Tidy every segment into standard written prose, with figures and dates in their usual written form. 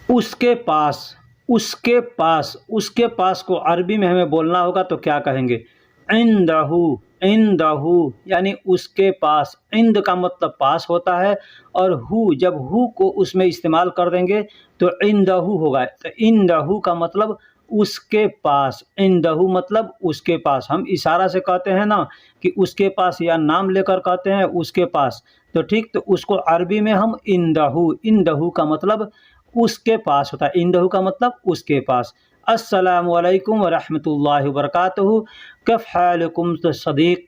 उसके पास, उसके पास, उसके पास को अरबी में हमें बोलना होगा तो क्या कहेंगे? इंदहू, इंदहू यानी उसके पास। इंद का मतलब पास होता है और हु, जब हु को उसमें इस्तेमाल कर देंगे तो इंदहू होगा। तो इंदहू का मतलब उसके पास, इंदहू मतलब उसके पास। हम इशारा से कहते हैं ना कि उसके पास, या नाम लेकर कहते हैं उसके पास, तो ठीक, तो उसको अरबी में हम इंदहू, इंदहू का मतलब उसके पास होता है। इंदहू का मतलब उसके पास। अस्सलामु अलैकुम व रहमतुल्लाहि व बरकातहू। कैफ़ हालकुम तो सदीक़,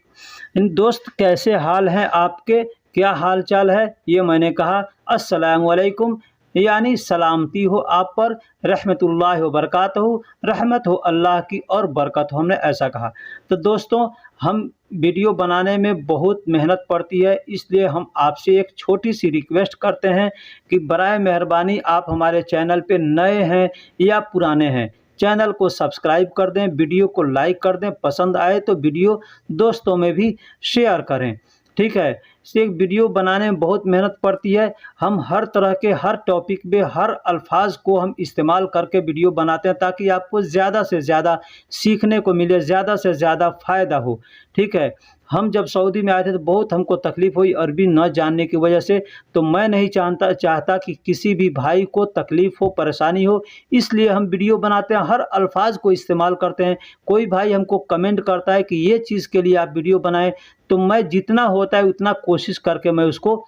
दोस्त कैसे हाल हैं आपके, क्या हाल चाल है? ये मैंने कहा अस्सलामु अलैकुम यानी सलामती हो आप पर, रहमतुल्लाहि व बरकातहू, रहमत हो अल्लाह की और बरकत हो, हमने ऐसा कहा। तो दोस्तों, हम वीडियो बनाने में बहुत मेहनत पड़ती है, इसलिए हम आपसे एक छोटी सी रिक्वेस्ट करते हैं कि बराए मेहरबानी आप हमारे चैनल पे नए हैं या पुराने हैं, चैनल को सब्सक्राइब कर दें, वीडियो को लाइक कर दें, पसंद आए तो वीडियो दोस्तों में भी शेयर करें, ठीक है। इसे वीडियो बनाने में बहुत मेहनत पड़ती है। हम हर तरह के, हर टॉपिक में, हर अल्फाज को हम इस्तेमाल करके वीडियो बनाते हैं ताकि आपको ज़्यादा से ज़्यादा सीखने को मिले, ज़्यादा से ज़्यादा फ़ायदा हो, ठीक है। हम जब सऊदी में आए थे तो बहुत हमको तकलीफ़ हुई अरबी न जानने की वजह से, तो मैं नहीं चाहता कि किसी भी भाई को तकलीफ़ हो, परेशानी हो, इसलिए हम वीडियो बनाते हैं, हर अल्फाज को इस्तेमाल करते हैं। कोई भाई हमको कमेंट करता है कि ये चीज़ के लिए आप वीडियो बनाएं, तो मैं जितना होता है उतना कोशिश करके मैं उसको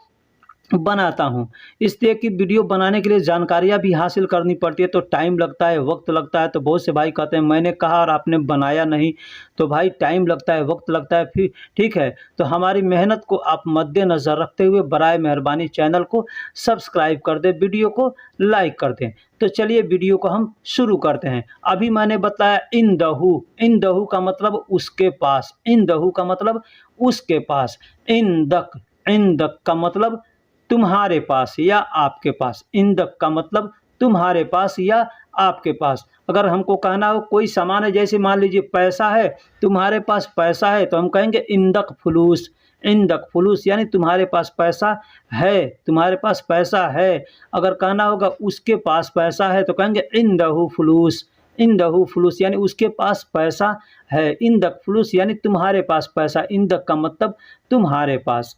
बनाता हूँ। इसलिए कि वीडियो बनाने के लिए जानकारियाँ भी हासिल करनी पड़ती है, तो टाइम लगता है, वक्त लगता है। तो बहुत से भाई कहते हैं मैंने कहा और आपने बनाया नहीं, तो भाई टाइम लगता है, वक्त लगता है, फिर ठीक है। तो हमारी मेहनत को आप मद्देनज़र रखते हुए बराए मेहरबानी चैनल को सब्सक्राइब कर दें, वीडियो को लाइक कर दें। तो चलिए वीडियो को हम शुरू करते हैं। अभी मैंने बताया इंदहू, इंदहू का मतलब उसके पास, इंदहू का मतलब उसके पास। इंदक, इंदक का मतलब तुम्हारे पास या आपके पास। इंदक का मतलब तुम्हारे पास या आपके पास। अगर हमको कहना हो कोई सामान है, जैसे मान लीजिए पैसा है, तुम्हारे पास पैसा है, तो हम कहेंगे इंदक फुलूस, इंदक फुलूस यानी तुम्हारे पास पैसा है, तुम्हारे पास पैसा है। अगर कहना होगा उसके पास पैसा है तो कहेंगे इंदहू फुलूस, इंदहू फुलूस यानी उसके पास पैसा है। इंदक फुलूस यानी तुम्हारे पास पैसा, इंदक का मतलब तुम्हारे पास।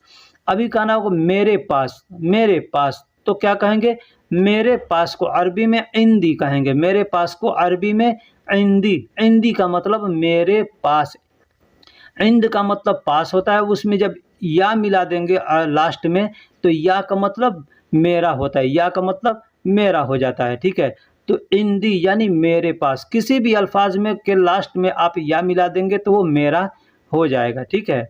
अभी कहना होगा मेरे पास, मेरे पास, तो क्या कहेंगे? मेरे पास को अरबी में इंदी कहेंगे, मेरे पास को अरबी में इंदी, इंदी का मतलब मेरे पास। इंद का मतलब पास होता है, उसमें जब या मिला देंगे लास्ट में, तो या का मतलब मेरा होता है, या का मतलब मेरा हो जाता है, ठीक है। तो इंदी यानी मेरे पास, किसी भी अल्फाज में के लास्ट में आप या मिला देंगे तो वो मेरा हो जाएगा, ठीक है।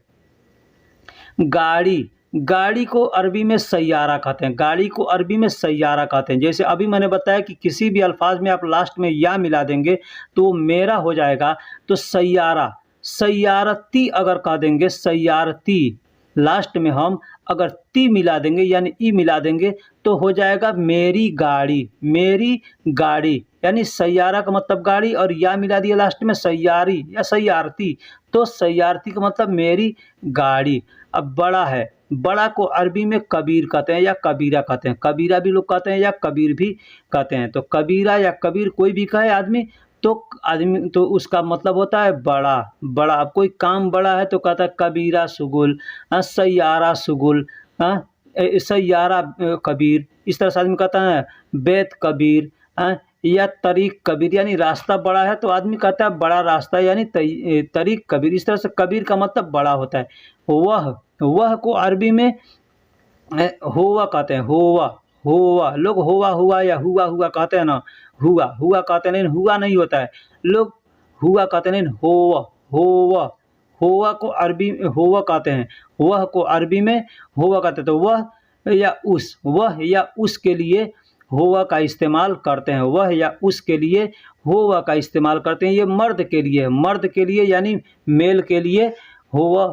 गाड़ी, गाड़ी को अरबी में सैयारा कहते हैं, गाड़ी को अरबी में सैयारा कहते हैं। जैसे अभी मैंने बताया कि किसी भी अल्फाज में आप लास्ट में या मिला देंगे तो वो मेरा हो जाएगा। तो सैयारा, सैयारती अगर कह देंगे, सैयारती, लास्ट में हम अगर ती मिला देंगे यानी ई मिला देंगे तो हो जाएगा मेरी गाड़ी, मेरी गाड़ी यानी सैयारा का मतलब गाड़ी, और या मिला दिया लास्ट में सैयारी या सैयारती, तो सैयारती का मतलब मेरी गाड़ी। अब बड़ा है, बड़ा को अरबी में कबीर कहते हैं या कबीरा कहते हैं, कबीरा भी लोग कहते हैं या कबीर भी कहते हैं। तो कबीरा या कबीर कोई भी कहे आदमी, तो आदमी तो उसका मतलब होता है बड़ा, बड़ा। अब कोई काम बड़ा है तो कहता है कबीरा सुगुल, सैयारा सुगुल, सैयारा कबीर। इस तरह से आदमी कहता है बेत कबीर, या तरीक कबीर यानी रास्ता बड़ा है तो आदमी कहता है बड़ा रास्ता यानी तरीक कबीर। इस तरह से कबीर का मतलब बड़ा होता है। वह को अरबी में होवा कहते हैं, होवा, होवा। लोग होवा हुआ या हुआ हुआ कहते हैं ना, हुआ हुआ कहते हैं, लेकिन हुआ नहीं होता है, लोग हुआ कहते हैं, लेकिन होवा, होवा, होवा को अरबी होवा कहते हैं, वह को अरबी में होवा कहते हैं। तो वह या उस, वह या उस के लिए होवा का इस्तेमाल करते हैं, वह या उस के लिए होवा का इस्तेमाल करते हैं। ये मर्द के लिए, मर्द के लिए यानी मेल के लिए होवा,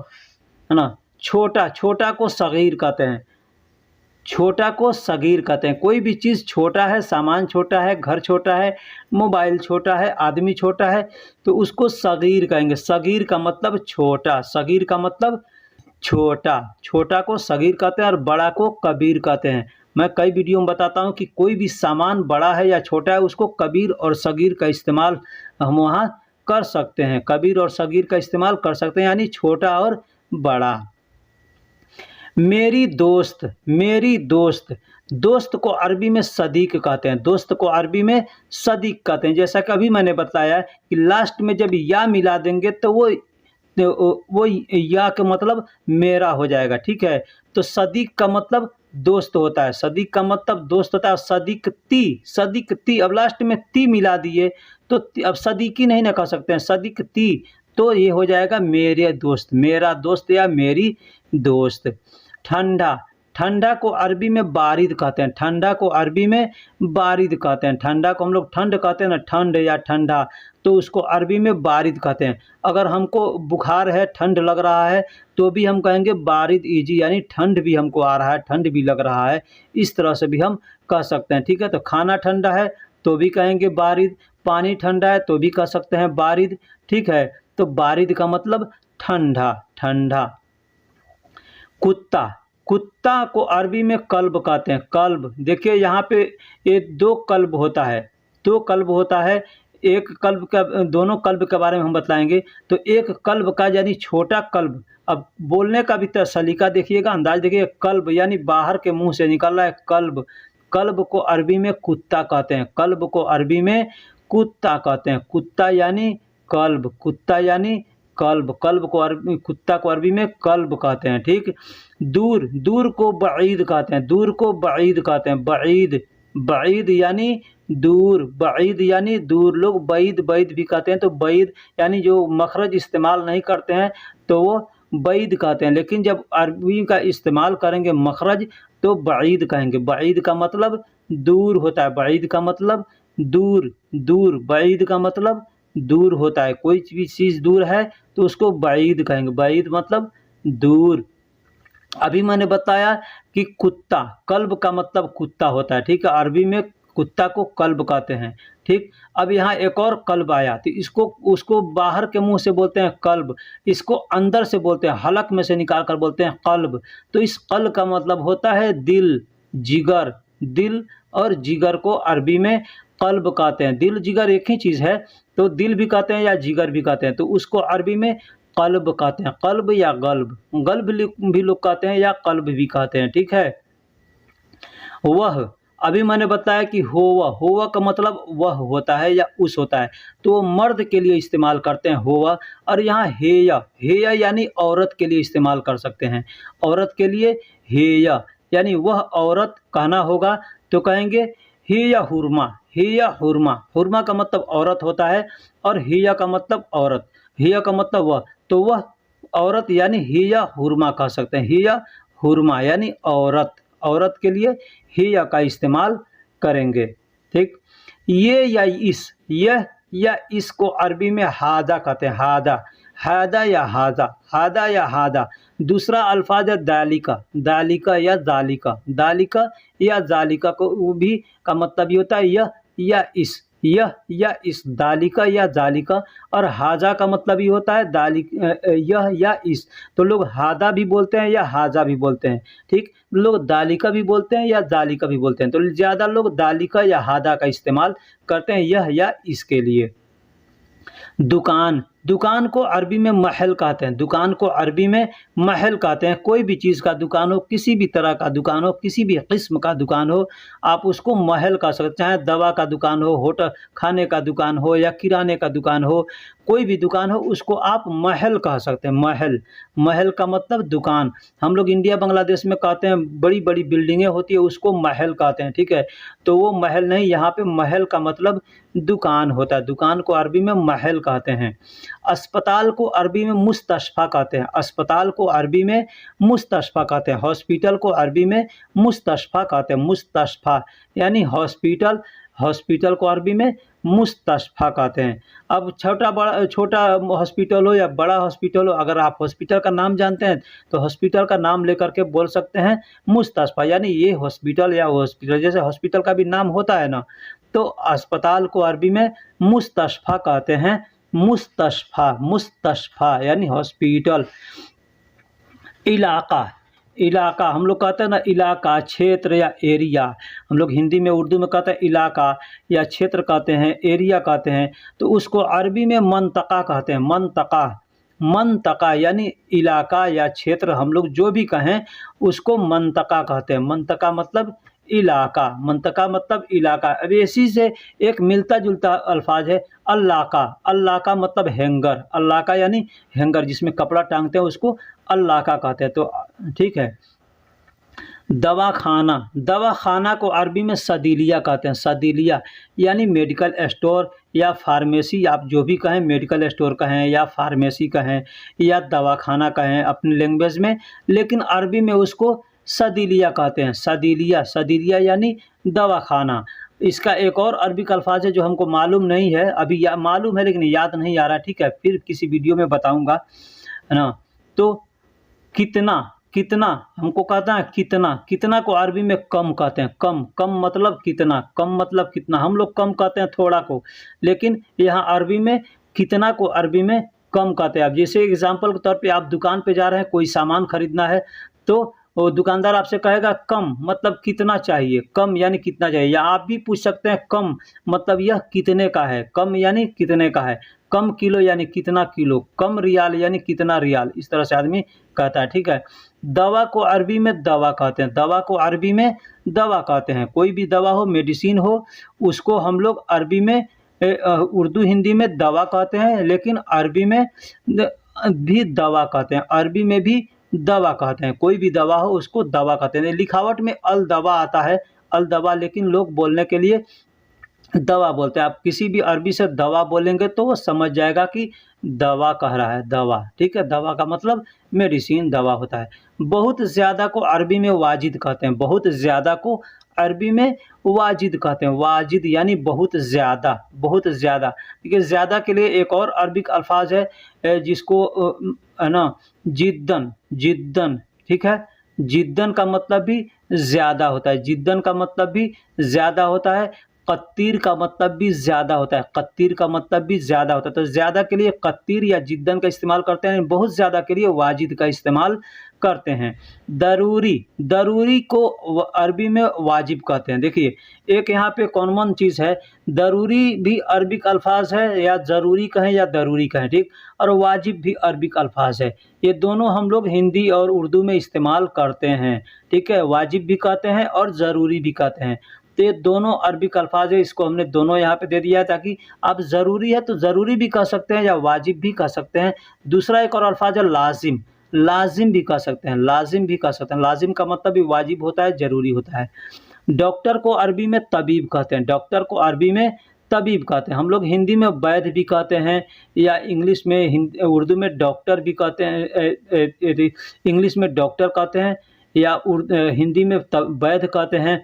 है ना। छोटा, छोटा को सगीर कहते हैं, छोटा को सगीर कहते हैं। कोई भी चीज़ छोटा है, सामान छोटा है, घर छोटा है, मोबाइल छोटा है, आदमी छोटा है, तो उसको सगीर कहेंगे। सगीर का मतलब छोटा, सगीर का मतलब छोटा, छोटा को सगीर कहते हैं और बड़ा को कबीर कहते हैं। मैं कई वीडियो में बताता हूँ कि कोई भी सामान बड़ा है या छोटा है उसको कबीर और सगीर का इस्तेमाल हम वहाँ कर सकते हैं, कबीर और सगीर का इस्तेमाल कर सकते हैं, यानी छोटा और बड़ा। मेरी दोस्त, मेरी दोस्त, दोस्त को अरबी में सदीक कहते हैं, दोस्त को अरबी में सदीक कहते हैं। जैसा कि अभी मैंने बताया कि लास्ट में जब या मिला देंगे तो वो या का मतलब मेरा हो जाएगा, ठीक है। तो सदीक का मतलब दोस्त होता है, सदीक का मतलब दोस्त होता है। सदीक ती, अब लास्ट में ती मिला दिए तो अब सदीकी नहीं ना कह सकते हैं, सदीक ती, तो ये हो जाएगा मेरे दोस्त, मेरा दोस्त या मेरी दोस्त। ठंडा, ठंडा को अरबी में बारिद कहते हैं, ठंडा को अरबी में बारिद कहते हैं। ठंडा को हम लोग ठंड कहते हैं ना, ठंड या ठंडा, तो उसको अरबी में बारिद कहते हैं। अगर हमको बुखार है, ठंड लग रहा है, तो भी हम कहेंगे बारिद इजी, यानी ठंड भी हमको आ रहा है, ठंड भी लग रहा है, इस तरह से भी हम कह सकते हैं, ठीक है। तो खाना ठंडा है तो भी कहेंगे बारिद, पानी ठंडा है तो भी कह सकते हैं बारिद, ठीक है। तो बारिद का मतलब ठंडा, ठंडा। कुत्ता, कुत्ता को अरबी में कल्ब कहते हैं, कल्ब। देखिए यहाँ पे ये दो कल्ब होता है, दो कल्ब होता है। एक कल्ब का, दोनों कल्ब के बारे में हम बताएंगे। तो एक कल्ब का यानी छोटा कल्ब, अब बोलने का भी सलीका देखिएगा, अंदाज देखिए। कल्ब यानी बाहर के मुंह से निकल रहा है कल्ब, कल्ब को अरबी में कुत्ता कहते हैं, कल्ब को अरबी में कुत्ता कहते हैं। कुत्ता यानी कल्ब, कुत्ता यानी कल्ब, कल्ब को अरबी, कुत्ता को अरबी में कल्ब कहते हैं, ठीक। दूर, दूर को बईद कहते हैं, दूर को बईद कहते हैं, बईद, बईद यानी दूर, बईद यानी दूर। लोग बैद, बैद भी कहते हैं, तो बैद यानी जो मखरज इस्तेमाल नहीं करते हैं तो वो बैद कहते हैं, लेकिन जब अरबी का इस्तेमाल करेंगे मखरज तो बईद कहेंगे। बईद का मतलब दूर होता है, बईद का मतलब दूर, दूर, बईद का मतलब दूर होता है। कोई भी चीज़ दूर है तो उसको बईद कहेंगे, बईद मतलब दूर। अभी मैंने बताया कि कुत्ता, कल्ब का मतलब कुत्ता होता है, ठीक है। अरबी में कुत्ता को कल्ब कहते हैं, ठीक। अब यहाँ एक और कल्ब आया, तो इसको, उसको बाहर के मुंह से बोलते हैं कल्ब, इसको अंदर से बोलते हैं, हलक में से निकाल कर बोलते हैं कल्ब। तो इस कल्ब का मतलब होता है दिल, जिगर, दिल और जिगर को अरबी में कल्ब कहते हैं। दिल जिगर एक ही चीज़ है, तो दिल भी कहते हैं या जिगर भी कहते हैं, तो उसको अरबी में कल्ब कहते हैं, कल्ब या गल्ब, गल्ब भी लोग कहते हैं या कल्ब भी कहते हैं, ठीक है। वह, अभी मैंने बताया कि होवा, होवा का मतलब वह होता है या उस होता है, तो वो मर्द के लिए इस्तेमाल करते हैं होवा। और यहाँ हेया, हेया यानी औरत के लिए इस्तेमाल कर सकते हैं, औरत के लिए हेया, यानी वह औरत कहना होगा तो कहेंगे हेया हुरमा, हेया हुरमा। हुरमा का मतलब औरत होता है और हेया का मतलब औरत, हेया का मतलब वह, तो वह औरत यानी हिया हुरमा कह सकते हैं, हिया हुरमा यानी औरत, औरत के लिए हिया का इस्तेमाल करेंगे, ठीक। ये या इस, यह या इसको अरबी में हादा कहते हैं, हादा, हादा या हादा, हादा या हादा। दूसरा अल्फाज है दालिका, दालिका या जालिका, दालिका या जालिका को भी का मतलब ये होता है यह या इस, यह या इस, दालिका या जालिका। और हाजा का मतलब ये होता है यह या इस, तो लोग हादा भी बोलते हैं या हाजा भी बोलते हैं, ठीक। लोग दालिका भी बोलते हैं या जालिका भी बोलते हैं, तो ज़्यादा लोग दालिका या हादा का इस्तेमाल करते हैं यह या इसके लिए। दुकान, दुकान को अरबी में महल कहते हैं, दुकान को अरबी में महल कहते हैं। कोई भी चीज़ का दुकान हो, किसी भी तरह का दुकान हो, किसी भी किस्म का दुकान हो, आप उसको महल कह सकते हैं। चाहे दवा का दुकान हो, होटल खाने का दुकान हो या किराने का दुकान हो, कोई भी दुकान हो उसको आप महल कह सकते हैं, महल, महल का मतलब दुकान। हम लोग इंडिया बांग्लादेश में कहते हैं बड़ी बड़ी बिल्डिंगें होती है उसको महल कहते हैं, ठीक है। तो वो महल नहीं, यहाँ पे महल का मतलब दुकान होता है, दुकान को अरबी में महल कहते हैं। अस्पताल को अरबी में मुस्तशफ़ा कहते हैं, अस्पताल को अरबी में मुस्तशफ़ा कहते हैं। हॉस्पिटल को अरबी में मुस्तशफ़ा कहते हैं, मुस्तशफ़ा यानी हॉस्पिटल, हॉस्पिटल को अरबी में मुस्तशफ़ा कहते हैं। अब छोटा हॉस्पिटल हो या बड़ा हॉस्पिटल हो, अगर आप हॉस्पिटल का नाम जानते हैं तो हॉस्पिटल का नाम लेकर के बोल सकते हैं मुस्तशफ़ा, यानी ये हॉस्पिटल या हॉस्पिटल, जैसे हॉस्पिटल का भी नाम होता है ना, तो अस्पताल को अरबी में मुस्तशफ़ा कहते हैं, मुस्तशफ़ा, मुस्तशफ़ा यानी हॉस्पिटल। इलाका, इलाका हम लोग कहते हैं ना, इलाका, क्षेत्र या एरिया। हम लोग हिंदी में, उर्दू में कहते हैं इलाका या क्षेत्र कहते हैं, एरिया कहते हैं। तो उसको अरबी में मंतका कहते हैं, मंतका। मंतका यानी इलाका या क्षेत्र, हम लोग जो भी कहें उसको मंतका कहते हैं। मंतका मतलब इलाका, मंतका मतलब इलाका। अब इसी से एक मिलता जुलता अल्फाज है अल्लाह का। अल्लाह का मतलब हैंगर, अल्लाह का यानी हैंगर, जिसमें कपड़ा टांगते हैं उसको अल्लाह का कहते हैं। तो ठीक है। दवाखाना, दवाखाना को अरबी में सदीलिया कहते हैं, सदीलिया यानी मेडिकल स्टोर या फार्मेसी, आप जो भी कहें, मेडिकल स्टोर कहें या फार्मेसी कहें या दवाखाना कहें अपनी लैंग्वेज में, लेकिन अरबी में उसको सदीलिया कहते हैं। सदीलिया, सदीलिया यानी दवाखाना। इसका एक और अरबिक अल्फाज है जो हमको मालूम नहीं है अभी, मालूम है लेकिन याद नहीं आ रहा, ठीक है, फिर किसी वीडियो में बताऊंगा, है ना। तो कितना, कितना हमको कहता है कितना, कितना को अरबी में कम कहते हैं, कम। कम मतलब कितना, कम मतलब कितना। हम लोग कम कहते हैं थोड़ा को, लेकिन यहाँ अरबी में कितना को अरबी में कम कहते हैं। अब जैसे एग्जांपल के तौर पे आप दुकान पे जा रहे हैं, कोई सामान खरीदना है, तो वो दुकानदार आपसे कहेगा कम मतलब कितना चाहिए, कम यानी कितना चाहिए। या आप भी पूछ सकते हैं कम मतलब यह कितने का है, कम यानी कितने का है। कम किलो यानी कितना किलो, कम रियाल यानी कितना रियाल, इस तरह से आदमी कहता है, ठीक है। दवा को अरबी में दवा कहते हैं, दवा को अरबी में दवा कहते हैं। कोई भी दवा हो, मेडिसिन हो, उसको हम लोग अरबी में उर्दू हिंदी में दवा कहते हैं, लेकिन अरबी में भी दवा कहते हैं, अरबी में भी दवा कहते हैं। कोई भी दवा हो उसको दवा कहते हैं। लिखावट में अल दवा आता है, अल दवा, लेकिन लोग बोलने के लिए दवा बोलते हैं। आप किसी भी अरबी से दवा बोलेंगे तो वो समझ जाएगा कि दवा कह रहा है, दवा, ठीक है। दवा का मतलब मेडिसिन, दवा होता है। बहुत ज़्यादा को अरबी में वाजिद कहते हैं, बहुत ज़्यादा को अरबी में वाजिद कहते हैं। वाजिद यानी बहुत ज़्यादा, बहुत ज़्यादा। देखिए ज़्यादा के लिए एक और अरबिक अल्फाज है जिसको है ना, जिद्दन, जिद्दन, ठीक है। जिद्दन का मतलब भी ज़्यादा होता है, जिद्दन का मतलब भी ज़्यादा होता है। कत्तीर का मतलब भी ज़्यादा होता है, कत्तीर का मतलब भी ज़्यादा होता है। तो ज़्यादा के लिए कत्तीर या जिद्दन का इस्तेमाल करते हैं, बहुत ज़्यादा के लिए वाजिद का इस्तेमाल करते हैं। दरूरी, दरूरी को अरबी में वाजिब कहते हैं। देखिए एक यहाँ पे कॉमन चीज़ है, दरूरी भी अरबिक अल्फाज है, या ज़रूरी कहें या दरूरी कहें, ठीक। और वाजिब भी अरबिक अल्फाज है। ये दोनों हम लोग हिंदी और उर्दू में इस्तेमाल करते हैं, ठीक है। वाजिब भी कहते हैं और ज़रूरी भी कहते हैं। तो ये दोनों अरबिक अल्फाज है, इसको हमने दोनों यहाँ पे दे दिया है ताकि आप ज़रूरी है तो ज़रूरी भी कह सकते हैं या वाजिब भी कह सकते हैं। दूसरा एक और अल्फाज है लाजिम, लाजिम भी कह सकते हैं, लाजिम भी कह सकते हैं। लाजिम का मतलब भी वाजिब होता है, ज़रूरी होता है। डॉक्टर को अरबी में तबीब कहते हैं, डॉक्टर को अरबी में तबीब कहते हैं। हम लोग हिंदी में वैद्य भी कहते हैं, या इंग्लिश में उर्दू में डॉक्टर भी कहते हैं, इंग्लिश में डॉक्टर कहते हैं, या हिंदी में वैद्य कहते हैं।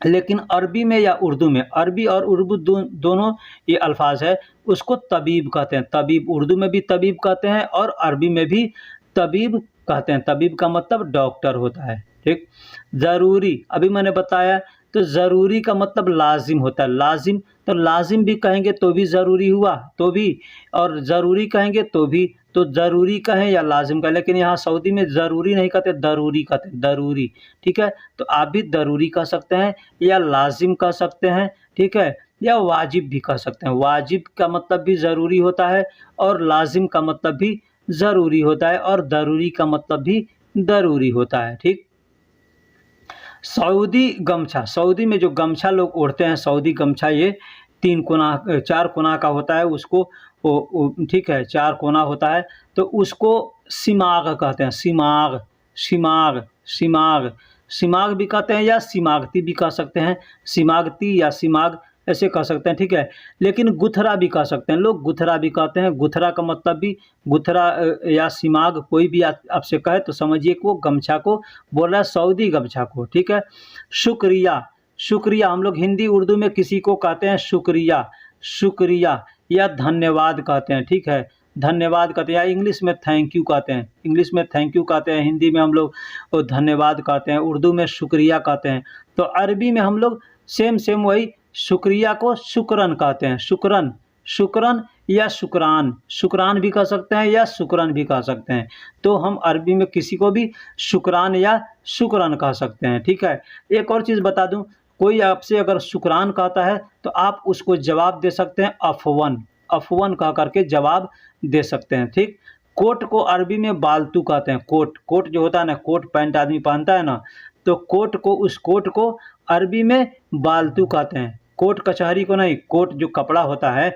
लेकिन अरबी में या उर्दू में, अरबी और उर्दू दोनों ये अल्फाज है, उसको तबीब कहते हैं। तबीब, उर्दू में भी तबीब कहते हैं और अरबी में भी तबीब कहते हैं। तबीब का मतलब डॉक्टर होता है, ठीक। ज़रूरी, अभी मैंने बताया, तो ज़रूरी का मतलब लाजिम होता है, लाजिम। तो लाजिम भी कहेंगे तो भी ज़रूरी हुआ, तो भी, और ज़रूरी कहेंगे तो भी। तो ज़रूरी कहें या लाजिम कहें, लेकिन यहाँ सऊदी में ज़रूरी नहीं कहते, दरूरी कहते हैं, दरूरी, ठीक है। तो आप भी दरूरी कह सकते हैं या लाजिम कह सकते हैं, ठीक है, या वाजिब भी कह सकते हैं। वाजिब का मतलब भी ज़रूरी होता है और लाजिम का मतलब भी ज़रूरी होता है और दरूरी का मतलब भी ज़रूरी होता है, ठीक। सऊदी गमछा, सऊदी में जो गमछा लोग ओढ़ते हैं, सऊदी गमछा, ये 3 कोना 4 कोना का होता है, उसको ठीक है, 4 कोना होता है, तो उसको सिमाग कहते हैं। सिमाग, सिमाग, सिमाग, सिमाग भी कहते हैं या सिमागती भी कह सकते हैं, सिमागती या सिमाग ऐसे कह सकते हैं, ठीक है। लेकिन गुथरा भी कह सकते हैं लोग, गुथरा भी कहते हैं। गुथरा का मतलब भी, गुथरा या सिमाग कोई भी आपसे कहे तो समझिए कि वो गमछा को बोल रहा है, सऊदी गमछा को, ठीक है। शुक्रिया, शुक्रिया हम लोग हिंदी उर्दू में किसी को कहते हैं शुक्रिया, शुक्रिया या धन्यवाद कहते हैं, ठीक है। धन्यवाद कहते हैं, या इंग्लिश में थैंक यू कहते हैं, इंग्लिश में थैंक यू कहते हैं, हिंदी में हम लोग धन्यवाद कहते हैं, उर्दू में शुक्रिया कहते हैं। तो अरबी में हम लोग सेम वही शुक्रिया को शुक्रन कहते हैं, शुक्रन, शुक्रन या शुक्रान, शुक्रान भी कह सकते हैं या शुक्रन भी कह सकते हैं। तो हम अरबी में किसी को भी शुक्रान या शुक्रन कह सकते हैं, ठीक है। एक और चीज़ बता दूं, कोई आपसे अगर शुक्रान कहता है तो आप उसको जवाब दे सकते हैं अफ़वन, अफ़वन कह करके जवाब दे सकते हैं, ठीक। कोट को अरबी में बालतू कहते हैं। कोट, कोट जो होता है ना, कोट पैंट आदमी पहनता है ना, तो कोट को, उस कोट को अरबी में बालतू कहते हैं। कोट कचहरी को नहीं, कोट जो कपड़ा होता है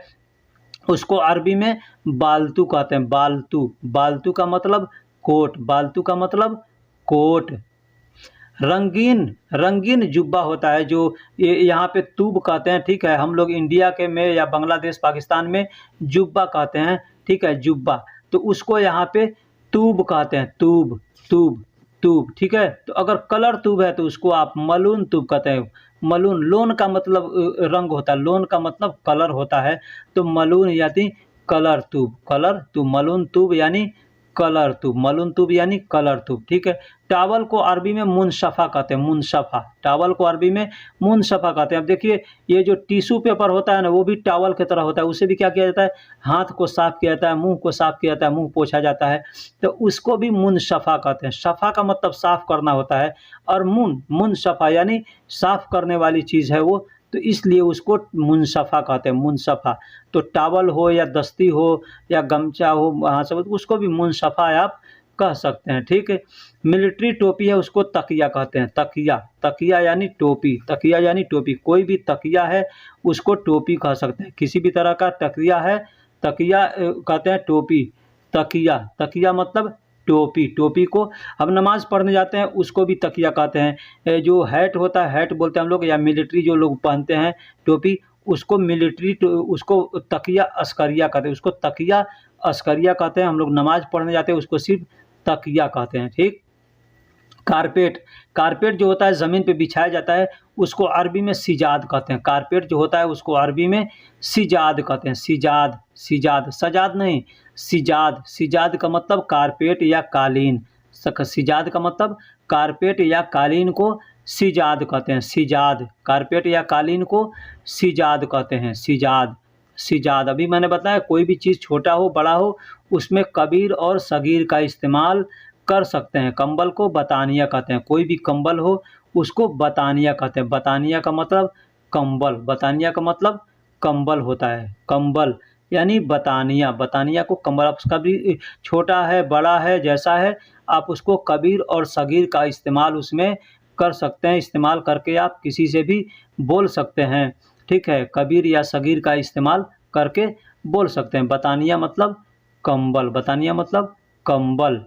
उसको अरबी में बालतू कहते हैं। बालतू, बालतू का मतलब कोट, बालतू का मतलब कोट। रंगीन, रंगीन जुब्बा होता है जो यहाँ पे तूब कहते हैं, ठीक है। हम लोग इंडिया के में या बांग्लादेश पाकिस्तान में जुब्बा कहते हैं, ठीक है, जुब्बा। तो उसको यहाँ पे तूब कहते हैं, तूब, तूब, तूब, ठीक है। तो अगर कलर तूब है तो उसको आप मलून तूब कहते हैं। मलून, लोन का मतलब रंग होता है, लोन का मतलब कलर होता है, तो मलून यानी कलर तूब, कलर तूब, मलून तूब यानी कलर तूब, मलून तूब यानी कलर तूब, ठीक है। टावल को अरबी में मुनसफ़ा कहते हैं, मुनसफ़ा, टावल को अरबी में मुनसफ़ा कहते हैं। अब देखिए, ये जो टिश्यू पेपर होता है ना, वो भी टावल की तरह होता है। उसे भी क्या किया जाता है, हाथ को साफ़ किया जाता है, मुंह को साफ़ किया जाता है, मुंह पोंछा जाता है, तो उसको भी मुनसफ़ा कहते हैं। सफ़ा का मतलब साफ़ करना होता है, और मुनसफ़ा यानी साफ़ करने वाली चीज़ है वो, तो इसलिए उसको मुनसफ़ा कहते हैं, मुनसफ़ा। तो टावल हो या दस्ती हो या गमछा हो, वहाँ से उसको भी मुनसफ़ा आप कह सकते हैं, ठीक है। मिलिट्री टोपी है, उसको तकिया कहते हैं, तकिया, तकिया यानी टोपी, तकिया यानी टोपी। कोई भी तकिया है उसको टोपी कह सकते हैं। किसी भी तरह का तकिया है, तकिया कहते हैं टोपी, तकिया, तकिया मतलब टोपी। टोपी को हम नमाज़ पढ़ने जाते हैं उसको भी तकिया कहते हैं। जो हैट होता है, हैट बोलते हैं हम लोग, या मिलिट्री जो लोग पहनते हैं टोपी, उसको मिलिट्री, उसको तकिया अस्करिया कहते हैं, उसको तकिया अस्करिया कहते हैं। हम लोग नमाज़ पढ़ने जाते हैं उसको सिर्फ तकिया कहते हैं, ठीक। कारपेट, कारपेट जो होता है ज़मीन पे बिछाया जाता है उसको अरबी में सिजाद कहते हैं। कारपेट जो होता है उसको अरबी में सिजाद कहते हैं, सिजाद, सिजाद, सजाद नहीं, सिजाद। सिजाद का मतलब कारपेट या कालीन, सिजाद का मतलब कारपेट या कालीन को सिजाद कहते हैं, सिजाद। कारपेट या कालीन को सिजाद कहते हैं, सिजाद, सिजाद। अभी मैंने बताया कोई भी चीज़ छोटा हो बड़ा हो उसमें कबीर और सगीर का इस्तेमाल कर सकते हैं। कंबल को बतानिया कहते हैं, कोई भी कंबल हो उसको बतानिया कहते हैं। बतानिया का मतलब कंबल, बतानिया का मतलब कंबल होता है, कंबल यानी बतानिया। बतानिया को कंबल, आप उसका भी छोटा है बड़ा है जैसा है, आप उसको कबीर और सगीर का इस्तेमाल उसमें कर सकते हैं। इस्तेमाल करके आप किसी से भी बोल सकते हैं, ठीक है। कबीर या सगीर का इस्तेमाल करके बोल सकते हैं। बतानिया मतलब कंबल, बतानिया मतलब कंबल,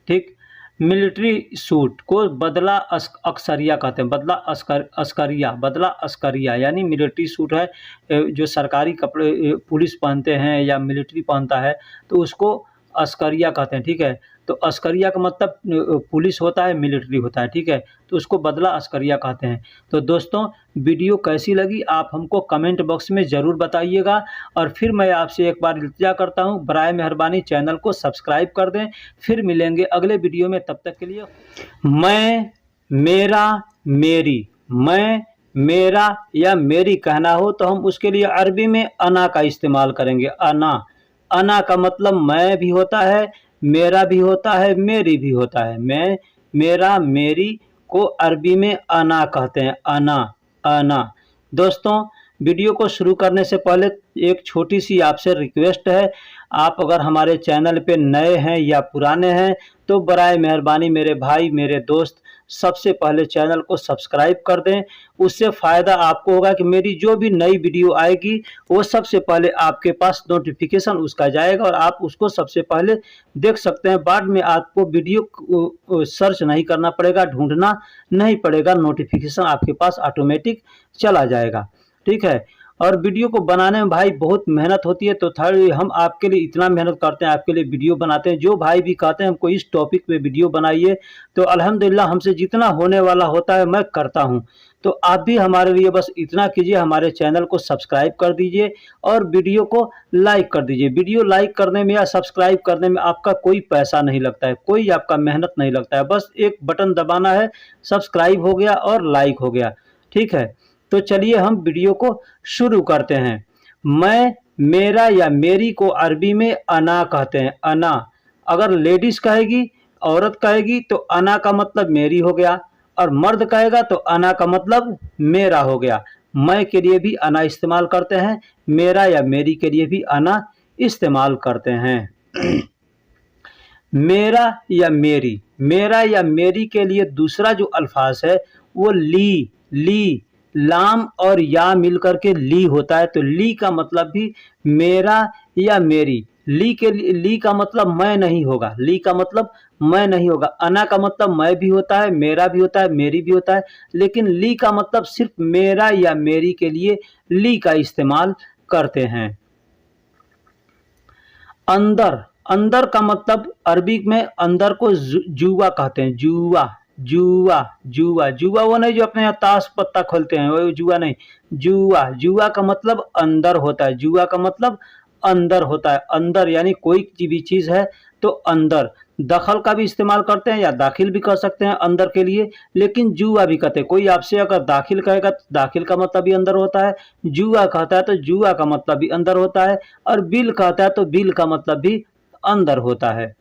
ठीक। मिलिट्री सूट को बदला अस्करिया कहते हैं, बदला अस्करिया, बदला अस्करिया यानी मिलिट्री सूट है जो सरकारी कपड़े पुलिस पहनते हैं या मिलिट्री पहनता है तो उसको अस्करिया कहते हैं, ठीक है। तो अस्करिया का मतलब पुलिस होता है, मिलिट्री होता है, ठीक है। तो उसको बदला अस्करिया कहते हैं। तो दोस्तों, वीडियो कैसी लगी आप हमको कमेंट बॉक्स में ज़रूर बताइएगा, और फिर मैं आपसे एक बार इल्तिजा करता हूँ, बराए मेहरबानी चैनल को सब्सक्राइब कर दें। फिर मिलेंगे अगले वीडियो में, तब तक के लिए मैं, मेरा, मेरी। मैं, मेरा या मेरी कहना हो तो हम उसके लिए अरबी में अना का इस्तेमाल करेंगे, अना। अना का मतलब मैं भी होता है, मेरा भी होता है, मेरी भी होता है। मैं, मेरा, मेरी को अरबी में अना कहते हैं, अना, अना। दोस्तों, वीडियो को शुरू करने से पहले एक छोटी सी आपसे रिक्वेस्ट है, आप अगर हमारे चैनल पे नए हैं या पुराने हैं तो बराए मेहरबानी मेरे भाई मेरे दोस्त सबसे पहले चैनल को सब्सक्राइब कर दें। उससे फ़ायदा आपको होगा कि मेरी जो भी नई वीडियो आएगी वो सबसे पहले आपके पास नोटिफिकेशन उसका जाएगा और आप उसको सबसे पहले देख सकते हैं। बाद में आपको वीडियो सर्च नहीं करना पड़ेगा, ढूंढना नहीं पड़ेगा, नोटिफिकेशन आपके पास ऑटोमेटिक चला जाएगा, ठीक है। और वीडियो को बनाने में भाई बहुत मेहनत होती है, तो हम आपके लिए इतना मेहनत करते हैं, आपके लिए वीडियो बनाते हैं। जो भाई भी कहते हैं हमको इस टॉपिक पे वीडियो बनाइए, तो अल्हम्दुलिल्लाह हमसे जितना होने वाला होता है मैं करता हूं। तो आप भी हमारे लिए बस इतना कीजिए, हमारे चैनल को सब्सक्राइब कर दीजिए और वीडियो को लाइक कर दीजिए। वीडियो लाइक करने में या सब्सक्राइब करने में आपका कोई पैसा नहीं लगता है, कोई आपका मेहनत नहीं लगता है, बस एक बटन दबाना है, सब्सक्राइब हो गया और लाइक हो गया, ठीक है। तो चलिए हम वीडियो को शुरू करते हैं। मैं, मेरा या मेरी को अरबी में अना कहते हैं, अना। अगर लेडीज कहेगी, औरत कहेगी तो अना का मतलब मेरी हो गया, और मर्द कहेगा तो अना का मतलब मेरा हो गया। मैं के लिए भी अना इस्तेमाल करते हैं, मेरा या मेरी के लिए भी अना इस्तेमाल करते हैं। मेरा या मेरी के लिए दूसरा जो अल्फाज है वो ली, लाम और या मिलकर के ली होता है। तो ली का मतलब भी मेरा या मेरी। ली का मतलब मैं नहीं होगा, ली का मतलब मैं नहीं होगा। अना का मतलब मैं भी होता है, मेरा भी होता है, मेरी भी होता है, लेकिन ली का मतलब सिर्फ मेरा या मेरी के लिए ली का इस्तेमाल करते हैं। अंदर, अंदर का मतलब अरबी में अंदर को जुआ कहते हैं, जुआ वो नहीं जो अपने यहाँ ताश पत्ता खोलते हैं, वो जुआ नहीं, जुआ का मतलब अंदर होता है, जुआ का मतलब अंदर होता है। अंदर यानी कोई भी चीज है तो अंदर। दखल का भी इस्तेमाल करते हैं या दाखिल भी कर सकते हैं अंदर के लिए, लेकिन जुआ भी कहते हैं। कोई आपसे अगर दाखिल कहेगा तो दाखिल का मतलब भी अंदर होता है, जुआ कहता है तो जुआ का मतलब भी अंदर होता है, और बिल कहता है तो बिल का मतलब भी अंदर होता है।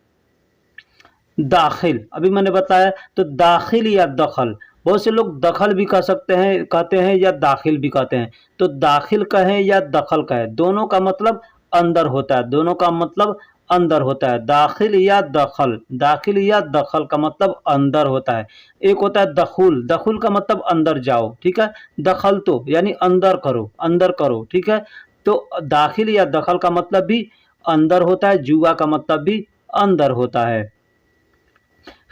दाखिल, अभी मैंने बताया, तो दाखिल या दखल, बहुत से लोग दखल भी कह सकते हैं, कहते हैं, या दाखिल भी कहते हैं। तो दाखिल कहें या दखल कहें, दोनों का मतलब अंदर होता है, दोनों का मतलब अंदर होता है। दाखिल या दखल, दाखिल या दखल का मतलब अंदर होता है। एक होता है दखुल, दखुल का मतलब अंदर जाओ, ठीक है। दखल तो यानी अंदर करो, अंदर करो, ठीक है। तो दाखिल या दखल का मतलब भी अंदर होता है, जुआ का मतलब भी अंदर होता है।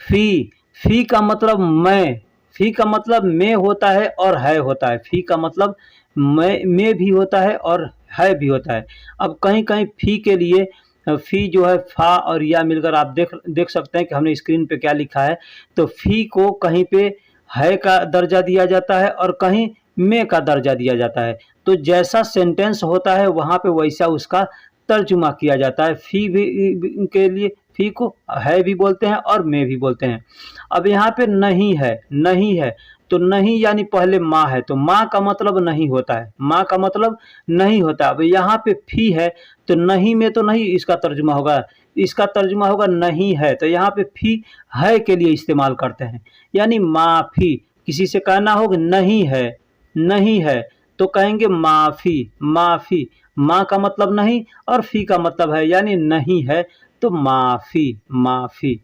फी का मतलब मैं, फी का मतलब में होता है और है होता है। फी का मतलब में भी होता है और है भी होता है। अब कहीं कहीं फी के लिए फी जो है फा और या मिलकर आप देख सकते हैं कि हमने स्क्रीन पे क्या लिखा है। तो फी को कहीं पे है का दर्जा दिया जाता है और कहीं में का दर्जा दिया जाता है। तो जैसा सेंटेंस होता है वहाँ पे वैसा उसका तर्जुमा किया जाता है। फी भी के लिए फी को है भी बोलते हैं और में भी बोलते हैं। अब यहाँ पे नहीं है, नहीं है, तो नहीं यानी पहले माँ है, तो माँ का मतलब नहीं होता है, माँ का मतलब नहीं होता है। अब यहाँ पे फी है तो नहीं में तो नहीं इसका तर्जुमा होगा, इसका तर्जुमा होगा नहीं है। तो यहाँ पे फी है के लिए इस्तेमाल करते हैं, यानी माफ़ी। किसी से कहना होगा नहीं है, नहीं है, तो कहेंगे माफ़ी, माफ़ी। माँ का मतलब नहीं और फी का मतलब है, यानी नहीं है, तो माफ़ी, माफ़ी।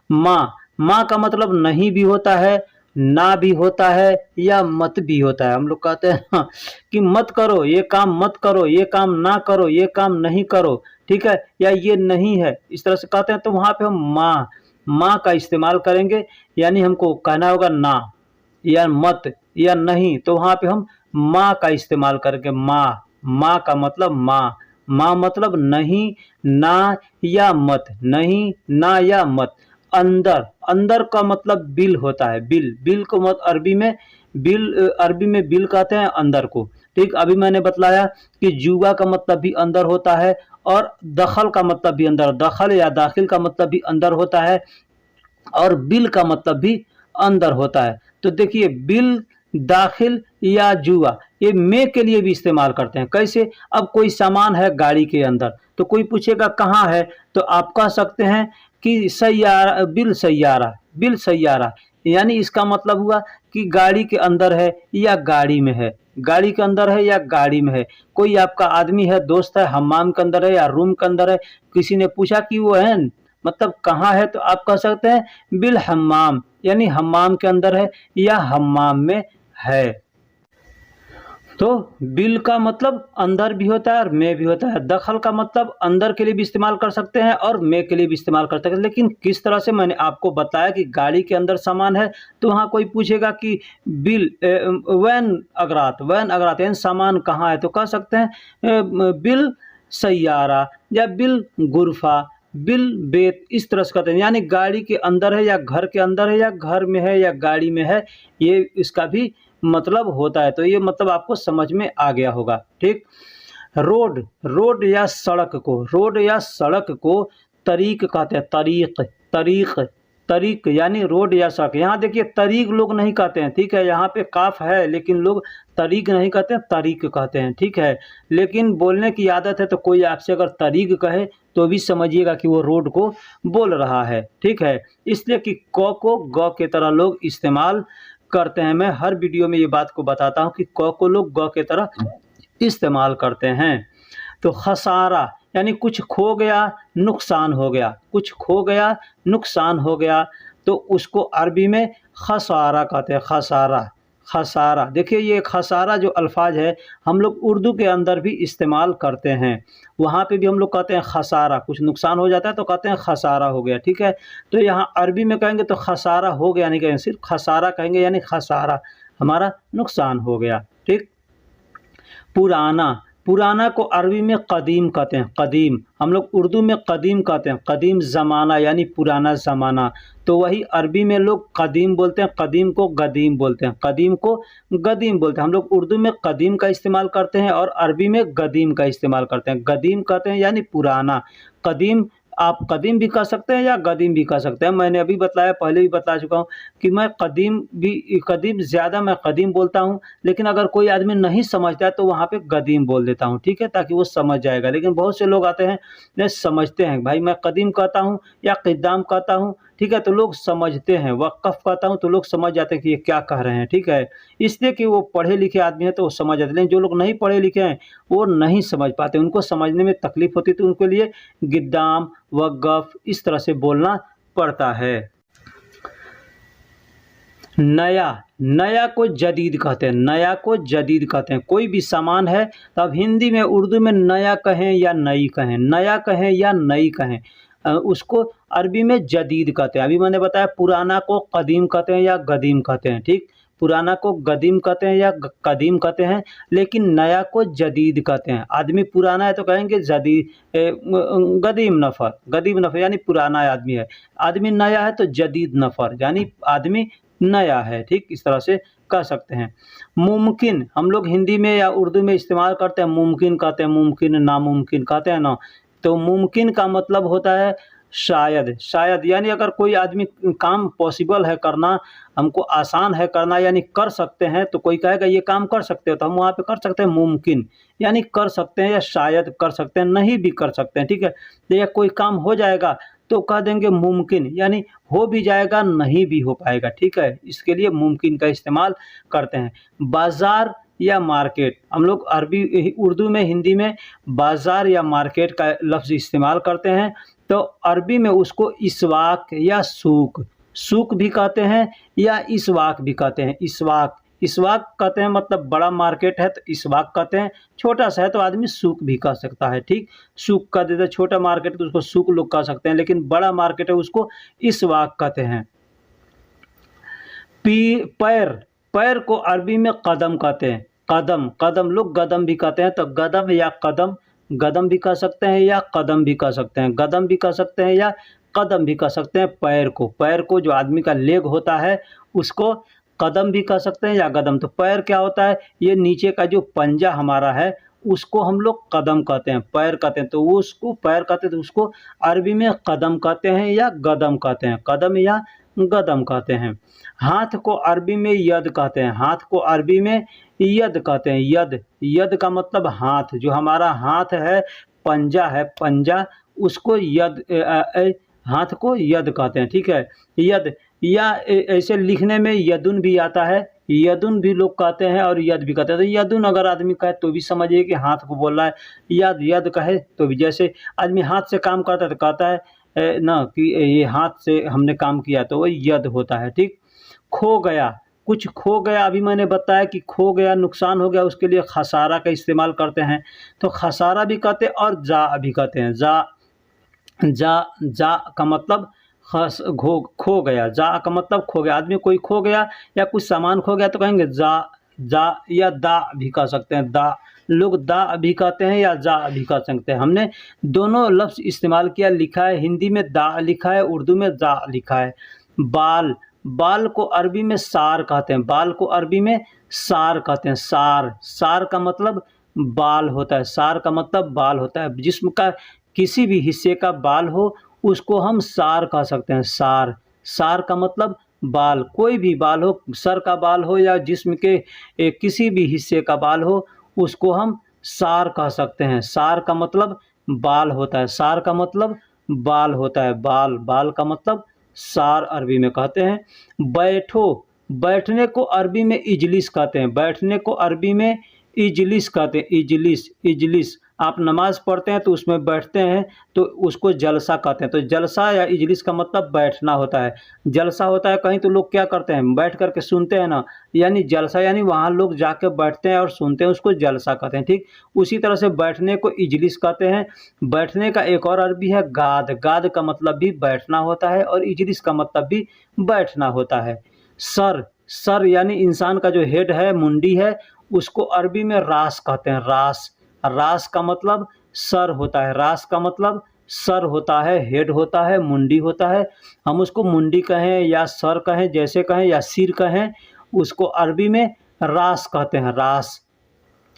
माँ का मतलब नहीं भी होता है, ना भी होता है, या मत भी होता है। हम लोग कहते हैं कि मत करो ये काम, मत करो ये काम, ना करो ये काम, नहीं करो, ठीक है, या ये नहीं है, इस तरह से कहते हैं। तो वहाँ पे हम माँ का इस्तेमाल करेंगे, यानी हमको कहना होगा ना या मत या नहीं, तो वहाँ पे हम माँ का इस्तेमाल करके माँ का मतलब माँ मतलब नहीं, ना या मत, नहीं, ना या मत। अंदर, अंदर का मतलब बिल होता है, बिल को मत अरबी में बिल कहते हैं अंदर को, ठीक। अभी मैंने बतलाया कि जुआ का मतलब भी अंदर होता है और दखल का मतलब भी अंदर, दखल या दाखिल का मतलब भी अंदर होता है, और बिल का मतलब भी अंदर होता है। तो देखिए बिल, दाखिल या जुआ, ये में के लिए भी इस्तेमाल करते हैं। कैसे? अब कोई सामान है गाड़ी के अंदर, तो कोई पूछेगा कहाँ है, तो आप कह सकते हैं कि सैयारा, बिल सैयारा, यानी इसका मतलब हुआ कि गाड़ी के अंदर है या गाड़ी में है, गाड़ी के अंदर है या गाड़ी में है। कोई आपका आदमी है, दोस्त है, हम्माम के अंदर है या रूम के अंदर है, किसी ने पूछा कि वो है मतलब कहाँ है, तो आप कह सकते हैं बिल हम्माम, यानी हम्माम के अंदर है या हम्माम में है। तो बिल का मतलब अंदर भी होता है और में भी होता है। दखल का मतलब अंदर के लिए भी इस्तेमाल कर सकते हैं और में के लिए भी इस्तेमाल कर सकते हैं, लेकिन किस तरह से, मैंने आपको बताया कि गाड़ी के अंदर सामान है तो वहाँ कोई पूछेगा कि बिल वैन अगरात यानी सामान कहाँ है, तो कह सकते हैं बिल सैयारा या बिल गुरफा, बिल बेत, इस तरह से कहते हैं। यानी गाड़ी के अंदर है या घर के अंदर है या घर में है या गाड़ी में है, ये इसका भी मतलब होता है। तो ये मतलब आपको समझ में आ गया होगा, ठीक। रोड या सड़क को तरीक कहते हैं, तरीक, तरीक यानी रोड या सड़क। यहाँ देखिए तरीक लोग नहीं कहते हैं, ठीक है, यहाँ पे काफ है लेकिन लोग तरीक नहीं कहते हैं, तरीक कहते हैं, ठीक है। लेकिन बोलने की आदत है तो कोई आपसे अगर तरीक कहे तो भी समझिएगा कि वो रोड को बोल रहा है, ठीक है। इसलिए कि क को ग के तरह लोग इस्तेमाल करते हैं। मैं हर वीडियो में ये बात को बताता हूँ कि क को लोग ग के तरह इस्तेमाल करते हैं। तो खसारा यानी कुछ खो गया, नुकसान हो गया, कुछ खो गया, नुकसान हो गया, तो उसको अरबी में खसारा कहते हैं, खसारा, खसारा। देखिए ये खसारा जो अल्फाज है हम लोग उर्दू के अंदर भी इस्तेमाल करते हैं, वहाँ पे भी हम लोग कहते हैं खसारा, कुछ नुकसान हो जाता है तो कहते हैं खसारा हो गया, ठीक है। तो यहाँ अरबी में कहेंगे तो खसारा हो गया नहीं कहेंगे, सिर्फ खसारा कहेंगे, यानी खसारा हमारा नुकसान हो गया, ठीक। पुराना, पुराना को अरबी में कदीम कहते हैं, कदीम। हम लोग उर्दू में कदीम कहते हैं, कदीम ज़माना यानी पुराना ज़माना। तो वही अरबी में लोग कदीम बोलते हैं, कदीम को गदीम बोलते हैं, कदीम को गदीम बोलते हैं। हम लोग उर्दू में कदीम का इस्तेमाल करते हैं और अरबी में गदीम का इस्तेमाल करते हैं। गदीम कहते हैं यानी पुराना, कदीम आप कदीम भी कह सकते हैं या गदीम भी कह सकते हैं। मैंने अभी बताया, पहले भी बता चुका हूँ कि मैं कदीम ज़्यादा मैं कदीम बोलता हूँ, लेकिन अगर कोई आदमी नहीं समझता है तो वहाँ पे गदीम बोल देता हूँ, ठीक है, ताकि वो समझ जाएगा। लेकिन बहुत से लोग आते हैं नहीं समझते हैं, भाई मैं कदीम कहता हूँ या क़िद्दाम कहता हूँ, ठीक है, तो लोग समझते हैं। वक़्फ़ कहता हूँ तो लोग समझ जाते हैं कि ये क्या कह रहे हैं, ठीक है। इसलिए कि वो पढ़े लिखे आदमी हैं तो वो समझ जाते हैं, लेकिन जो लोग नहीं पढ़े लिखे हैं वो नहीं समझ पाते, उनको समझने में तकलीफ़ होती है, तो उनके लिए गिद्दाम वक़्फ़ इस तरह से बोलना पड़ता है। नया, नया को जदीद कहते हैं, नया को जदीद कहते हैं। कोई भी सामान है तो अब हिंदी में उर्दू में नया कहें या नई कहें, नया कहें या नई कहें, उसको अरबी में जदीद कहते हैं। अभी मैंने बताया पुराना को कदीम कहते हैं या गदीम कहते हैं, ठीक। पुराना को गदीम कहते हैं या कदीम कहते हैं, लेकिन नया को जदीद कहते हैं। आदमी पुराना है तो कहेंगे गदीम नफ़र यानी पुराना आदमी है। आदमी नया है तो जदीद नफ़र यानी आदमी नया है, ठीक, इस तरह से कह सकते हैं। मुमकिन हम लोग हिंदी में या उर्दू में इस्तेमाल करते हैं, मुमकिन कहते हैं, मुमकिन नामुमकिन कहते हैं ना। तो मुमकिन का मतलब होता है शायद, शायद यानी अगर कोई आदमी काम पॉसिबल है करना, हमको आसान है करना यानी कर सकते हैं, तो कोई कहेगा ये काम कर सकते हो तो हम वहाँ पे कर सकते हैं मुमकिन यानी कर सकते हैं या शायद कर सकते हैं, नहीं भी कर सकते हैं, ठीक है। तो या कोई काम हो जाएगा तो कह देंगे मुमकिन यानी हो भी जाएगा नहीं भी हो पाएगा, ठीक है। इसके लिए मुमकिन का इस्तेमाल करते हैं। बाज़ार या मार्केट, हम लोग उर्दू में हिंदी में बाज़ार या मार्केट का लफ्ज़ इस्तेमाल करते हैं, तो अरबी में उसको इसवाक या सूक, सूक भी कहते हैं या इसवाक भी कहते हैं। इसवाक, इसवाक कहते हैं मतलब बड़ा मार्केट है तो इसवाक कहते हैं, छोटा सा है तो आदमी सूक भी कह सकता है, ठीक। सूक कह देते हैं, छोटा मार्केट है तो उसको सूक लोग कह सकते हैं, लेकिन बड़ा मार्केट है उसको इसवाक कहते हैं। पैर, पैर को अरबी में कदम कहते हैं, कदम, कदम लोग गदम भी कहते हैं, तो गदम या कदम, गदम भी कह सकते हैं या कदम भी कह सकते हैं, गदम भी कह सकते हैं या कदम भी कह सकते हैं। पैर को, पैर को जो आदमी का लेग होता है उसको कदम भी कह सकते हैं या गदम। तो पैर क्या होता है, ये नीचे का जो पंजा हमारा है उसको हम लोग कदम कहते हैं, पैर कहते हैं, तो वो उसको पैर कहते हैं, तो उसको अरबी में कदम कहते हैं या गदम कहते हैं, कदम या गदम कहते हैं। हाथ को अरबी में यद कहते हैं, हाथ को अरबी में यद कहते हैं, यद, यद का मतलब हाथ, जो हमारा हाथ है पंजा है, पंजा उसको यद, हाथ को यद कहते हैं, ठीक है। यद या ऐसे लिखने में यदुन भी आता है, यदुन भी लोग कहते हैं और यद भी कहते हैं। तो यदुन अगर आदमी कहे तो भी समझिए कि हाथ को बोल रहा है, यद यद कहे तो भी, जैसे आदमी हाथ से काम करता है तो कहता है ना कि ये हाथ से हमने काम किया, तो वो यद होता है, ठीक। खो गया, कुछ खो गया, अभी मैंने बताया कि खो गया, नुकसान हो गया, उसके लिए खसारा का इस्तेमाल करते हैं, तो खसारा भी कहते हैं और जा भी कहते हैं। जा का मतलब खो गया, जा का मतलब खो गया, आदमी कोई खो गया या कुछ सामान खो गया तो कहेंगे जा या दा भी कह सकते हैं, दा लोग दा भी कहते हैं या जा भी कह सकते हैं। हमने दोनों लफ्ज़ इस्तेमाल किया, लिखा है हिंदी में दा लिखा है, उर्दू में जा लिखा है। बाल, बाल को अरबी में सार कहते हैं, बाल को अरबी में सार कहते हैं, सार, सार का मतलब बाल होता है, सार का मतलब बाल होता है, जिस्म का किसी भी हिस्से का बाल हो उसको हम सार कह सकते हैं, सार, सार का मतलब बाल, कोई भी बाल हो, सर का बाल हो या जिस्म के किसी भी हिस्से का बाल हो, उसको हम सार कह सकते हैं। सार का मतलब बाल होता है, सार का मतलब बाल होता है, बाल, बाल का मतलब सार अरबी में कहते हैं। बैठो, बैठने को अरबी में इजलिस कहते हैं, बैठने को अरबी में इजलिस कहते हैं, इजलिस, इजलिस। आप नमाज़ पढ़ते हैं तो उसमें बैठते हैं तो उसको जलसा कहते हैं। तो जलसा या इजलिस का मतलब बैठना होता है। जलसा होता है कहीं तो लोग क्या करते हैं, बैठ कर के सुनते हैं ना, यानी जलसा यानी वहाँ लोग जाके बैठते हैं और सुनते हैं, उसको जलसा कहते हैं, ठीक। उसी तरह से बैठने को इजलिस कहते हैं। बैठने का एक और अरबी है गाद, गाद का मतलब भी बैठना होता है और इजलिस का मतलब भी बैठना होता है। सर, सर यानी इंसान का जो हेड है, मुंडी है, उसको अरबी में रास कहते हैं, रास। रास का मतलब सर होता है, रास का मतलब सर होता है, हेड होता है, मुंडी होता है। हम उसको मुंडी कहें या सर कहें, जैसे कहें, या सिर कहें, उसको अरबी में रास कहते हैं, रास।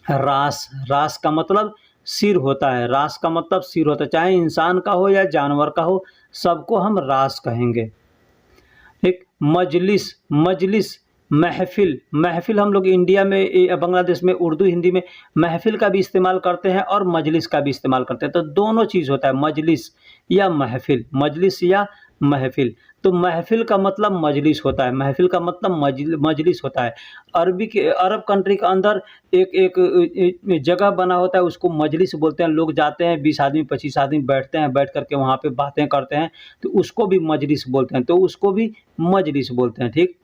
रास, रास का मतलब सिर होता है, रास का मतलब सिर होता है, चाहे इंसान का हो या जानवर का हो, सबको हम रास कहेंगे। एक मजलिस, मजलिस, महफ़िल, महफ़िल हम लोग इंडिया में बांग्लादेश में उर्दू हिंदी में महफ़िल का भी इस्तेमाल करते हैं और मजलिस का भी इस्तेमाल करते हैं। तो दोनों चीज़ होता है, मजलिस या महफ़िल, मजलिस या महफ़िल। तो महफ़िल का मतलब मजलिस होता है, महफ़िल का मतलब मजलिस होता है। अरबी के अरब कंट्री के अंदर एक एक जगह बना होता है, उसको मजलिस बोलते हैं। लोग जाते हैं, 20 आदमी 25 आदमी बैठते हैं, बैठ कर के वहाँ पे बातें करते हैं, तो उसको भी मजलिस बोलते हैं, तो उसको भी मजलिस बोलते हैं, ठीक।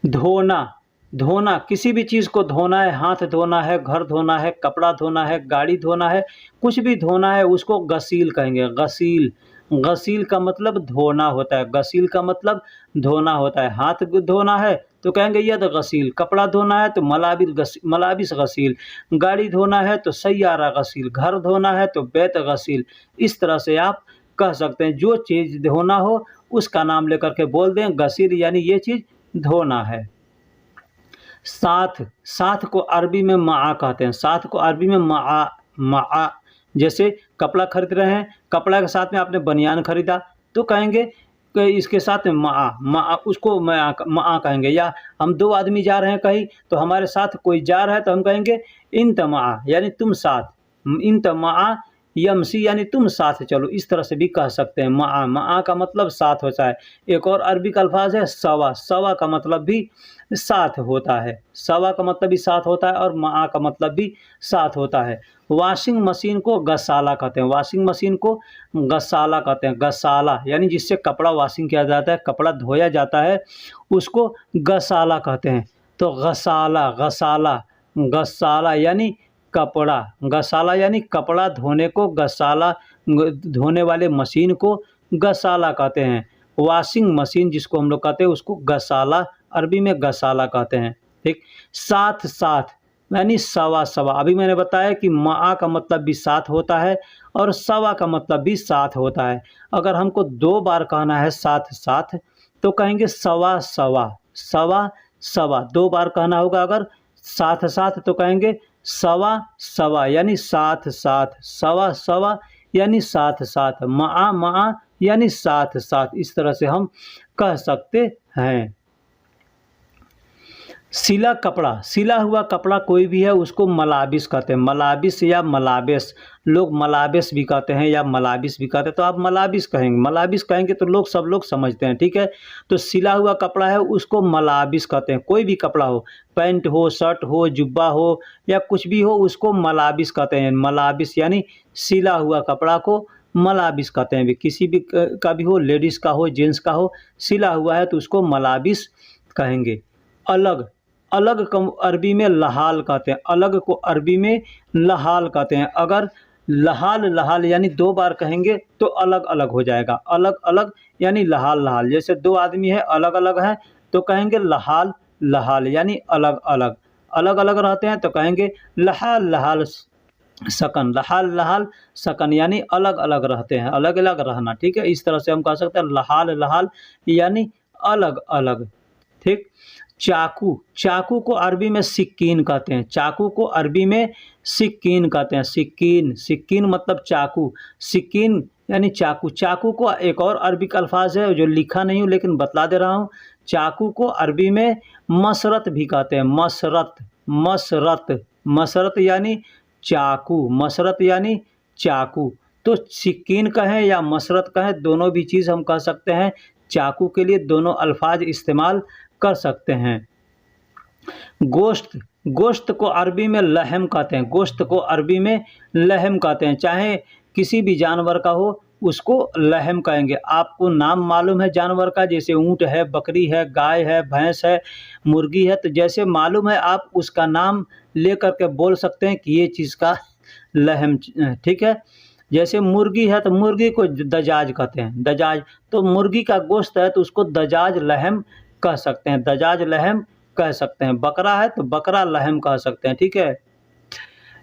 धोना, धोना, किसी भी चीज़ को धोना है, हाथ धोना है, घर धोना है, कपड़ा धोना है, गाड़ी धोना है, कुछ भी धोना है, उसको गसील कहेंगे, गसील। गसील का मतलब धोना होता है, गसील का मतलब धोना होता है। हाथ धोना है तो कहेंगे यद गसील, कपड़ा धोना है तो मलाबिस गसील, गाड़ी धोना है तो सय्यारा गसील, घर धोना है तो बैत गसील। इस तरह से आप कह सकते हैं, जो चीज़ धोना हो उसका नाम लेकर के बोल दें गसील, यानी ये चीज़ धोना है। साथ, साथ को अरबी में माआ कहते हैं, साथ को अरबी में माआ, माआ। जैसे कपड़ा खरीद रहे हैं, कपड़ा के साथ में आपने बनियान खरीदा तो कहेंगे कि इसके साथ में माआ, माआ, उसको माआ कहेंगे। या हम 2 आदमी जा रहे हैं कहीं, तो हमारे साथ कोई जा रहा है तो हम कहेंगे इंत माआ, यानी तुम साथ, इंत माआ यमसी, यानी तुम साथ चलो। इस तरह से भी कह सकते हैं। माआ, माआ का मतलब साथ होता है। एक और अरबी का अल्फाज है सवा, सवा का मतलब भी साथ होता है, सवा का मतलब भी साथ होता है और माआ का मतलब भी साथ होता है। वॉशिंग मशीन को गसाला कहते हैं, वॉशिंग मशीन को गसाला कहते हैं, गसाला यानी जिससे कपड़ा वॉशिंग किया जाता है, कपड़ा धोया जाता है, उसको गसाला कहते हैं। तो गसाला, गसाला, गसाला यानी कपड़ा, गसाला यानी कपड़ा धोने को गसाला, धोने वाले मशीन को गसाला कहते हैं। वॉशिंग मशीन जिसको हम लोग कहते हैं उसको गसाला, अरबी में गसाला कहते हैं, ठीक। साथ, साथ यानी सवा, सवा। अभी मैंने बताया कि माआ का मतलब भी साथ होता है और सवा का मतलब भी साथ होता है। अगर हमको 2 बार कहना है साथ, साथ, तो कहेंगे सवा, सवा, सवा, सवा। 2 बार कहना होगा अगर साथ, साथ, तो कहेंगे सवा, सवा, यानी साथ, साथ, सवा, सवा, यानी साथ, साथ, माआ, माआ, यानी साथ, साथ। इस तरह से हम कह सकते हैं। सिला कपड़ा, सिला हुआ कपड़ा कोई भी है उसको मलाबिस कहते हैं, मलाबिस या मलाबेस। लोग मलाबेस भी कहते हैं या मलाबिस भी कहते हैं, तो आप मलाबिस कहेंगे, मलाबिस कहेंगे तो सब लोग समझते हैं, ठीक है। तो सिला हुआ कपड़ा है उसको मलाबिस कहते हैं। कोई भी कपड़ा हो, पैंट हो, शर्ट हो, जुब्बा हो या कुछ भी हो, उसको मलाबिस कहते हैं। मलाबिस यानी सिला हुआ कपड़ा को मलाबिस कहते हैं। किसी भी का भी हो, लेडीज़ का हो, जेंट्स का हो, सिला हुआ है तो उसको मलाबिस कहेंगे। अलग, अलग को अरबी में लहाल कहते हैं, अलग को अरबी में लहाल कहते हैं। अगर लहाल, लहाल यानी 2 बार कहेंगे तो अलग अलग हो जाएगा, अलग अलग यानी लहाल, लहाल। जैसे 2 आदमी है अलग अलग हैं तो कहेंगे लहाल, लहाल, यानी अलग अलग। अलग अलग रहते हैं तो कहेंगे लहाल, लहाल सकन, लहाल, लहाल सकन, यानी अलग अलग रहते हैं, अलग अलग रहना, ठीक है। इस तरह से हम कह सकते हैं लहाल, लहाल यानी अलग अलग, ठीक। चाकू, चाकू को अरबी में सिक्कीन कहते हैं, चाकू को अरबी में सिक्कीन कहते हैं। सिक्कीन, सिक्कीन मतलब चाकू। सिक्कीन यानी चाकू। चाकू को एक और अरबिक अल्फाज है जो लिखा नहीं हूँ लेकिन बतला दे रहा हूँ। चाकू को अरबी में मसरत भी कहते हैं। मसरत, मसरत, मसरत यानी चाकू, मसरत यानी चाकू। तो सिक्कीन कहें या मसरत कहें, दोनों भी चीज़ हम कह सकते हैं। चाकू के लिए दोनों अल्फाज इस्तेमाल कर सकते हैं। गोश्त, गोश्त को अरबी में लहम कहते हैं। गोश्त को अरबी में लहम कहते हैं। चाहे किसी भी जानवर का हो उसको लहम कहेंगे। आपको नाम मालूम है जानवर का, जैसे ऊँट है, बकरी है, गाय है, भैंस है, मुर्गी है, तो जैसे मालूम है आप उसका नाम ले कर के बोल सकते हैं कि ये चीज़ का लहम, ठीक है। जैसे मुर्गी है तो मुर्गी को दजाज कहते हैं, दजाज। तो मुर्गी का गोश्त है तो उसको दजाज लहम कह सकते हैं, दजाज लहम कह सकते हैं। बकरा है तो बकरा लहम कह सकते हैं, ठीक है।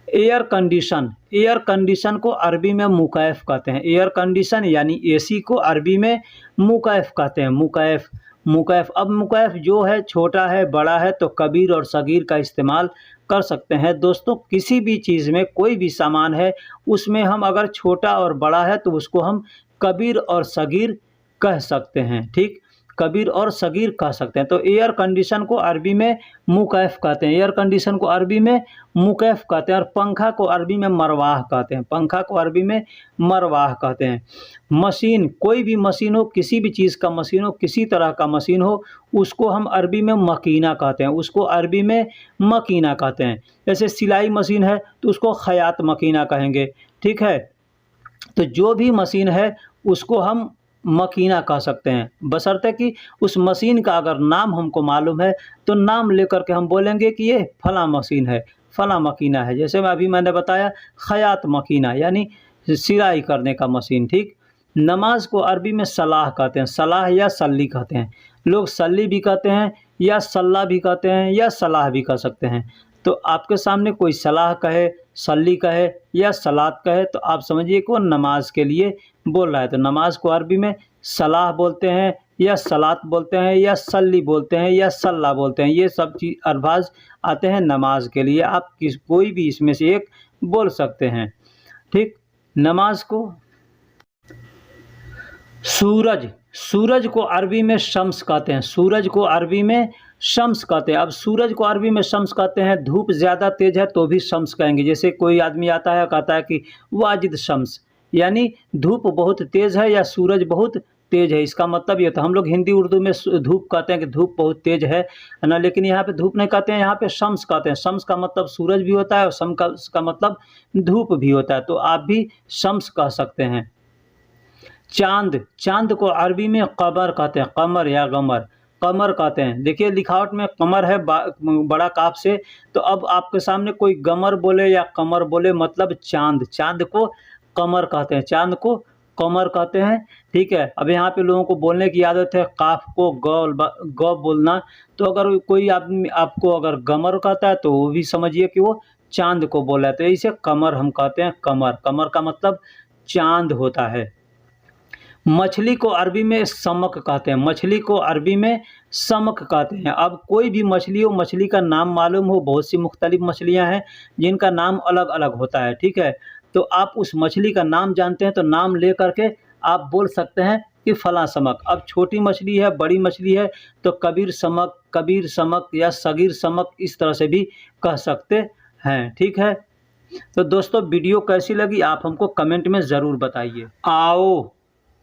एयर कंडीशन, एयर कंडीशन को अरबी में मुकैफ कहते हैं। एयर कंडीशन यानी एसी को अरबी में मुकैफ कहते हैं। मुकैफ, मुकैफ। अब मुकैफ जो है छोटा है, बड़ा है, तो कबीर और सगीर का इस्तेमाल कर सकते हैं। दोस्तों किसी भी चीज़ में कोई भी सामान है उसमें हम अगर छोटा और बड़ा है तो उसको हम कबीर और सगीर कह सकते हैं, ठीक। कबीर और सगीर कह सकते हैं। तो एयर कंडीशन को अरबी में मुकैफ कहते हैं। एयर कंडीशन को अरबी में मुकैफ कहते हैं। और पंखा को अरबी में मरवाह कहते हैं। पंखा को अरबी में मरवाह कहते हैं। मशीन, कोई भी मशीन हो, किसी भी चीज़ का मशीन हो, किसी तरह का मशीन हो, उसको हम अरबी में मकीना कहते हैं। उसको अरबी में मकीना कहते हैं। जैसे सिलाई मशीन है तो उसको खयात मकीना कहेंगे, ठीक है। तो जो भी मशीन है उसको हम मकीना कह सकते हैं, बशर्ते कि उस मशीन का अगर नाम हमको मालूम है तो नाम लेकर के हम बोलेंगे कि ये फला मशीन है, फला मकीना है। जैसे मैंने बताया खयात मकीना यानी सिलाई करने का मशीन, ठीक। नमाज को अरबी में सलाह कहते हैं। सलाह या सल्ली कहते हैं। लोग सल्ली भी कहते हैं या सल्ला भी कहते हैं या सलाह भी कह सकते हैं। तो आपके सामने कोई सलाह कहे, सल्ली कहे या सलात कहे तो आप समझिए कि वो नमाज के लिए बोल रहा है। तो नमाज को अरबी में सलाह बोलते हैं या सलात बोलते हैं या सल्ली बोलते हैं या सल्ला बोलते हैं। ये सब चीज़ अल्फाज आते हैं नमाज के लिए। आप कोई भी इसमें से एक बोल सकते हैं, ठीक। नमाज को सूरज, सूरज को अरबी में शम्स कहते हैं। सूरज को अरबी में शम्स कहते हैं। अब सूरज को अरबी में शम्स कहते हैं। धूप ज़्यादा तेज़ है तो भी शम्स कहेंगे। जैसे कोई आदमी आता है कहता है कि वाजिद शम्स, यानी धूप बहुत तेज़ है या सूरज बहुत तेज़ है, इसका मतलब ये। तो हम लोग हिंदी उर्दू में धूप कहते हैं कि धूप बहुत तेज़ है ना, लेकिन यहाँ पे धूप नहीं कहते हैं, यहाँ पे शम्स कहते हैं। शम्स का मतलब सूरज भी होता है और शम्स का मतलब धूप भी होता है। तो आप भी शम्स कह सकते हैं। चांद, चांद को अरबी में कमर कहते हैं। कमर या गमर, कमर कहते हैं। देखिए लिखावट में कमर है बड़ा काफ से। तो अब आपके सामने कोई गमर बोले या कमर बोले मतलब चांद, चांद को कमर कहते हैं, चांद को कमर कहते हैं, ठीक है। अब यहाँ पे लोगों को बोलने की आदत है काफ को ग बोलना। तो अगर कोई आदमी आपको अगर गमर कहता है तो वो भी समझिए कि वो चांद को बोला है। तो इसे कमर हम कहते हैं। कमर, कमर का मतलब चांद होता है। मछली को अरबी में समक कहते हैं। मछली को अरबी में समक कहते हैं। अब कोई भी मछली हो, मछली का नाम मालूम हो, बहुत सी मुख्तलिफ मछलियां हैं जिनका नाम अलग अलग होता है, ठीक है। तो आप उस मछली का नाम जानते हैं तो नाम ले करके आप बोल सकते हैं कि फला समक। अब छोटी मछली है, बड़ी मछली है तो कबीर समक या सगीर समक इस तरह से भी कह सकते हैं, ठीक है। तो दोस्तों वीडियो कैसी लगी आप हमको कमेंट में ज़रूर बताइए। आओ,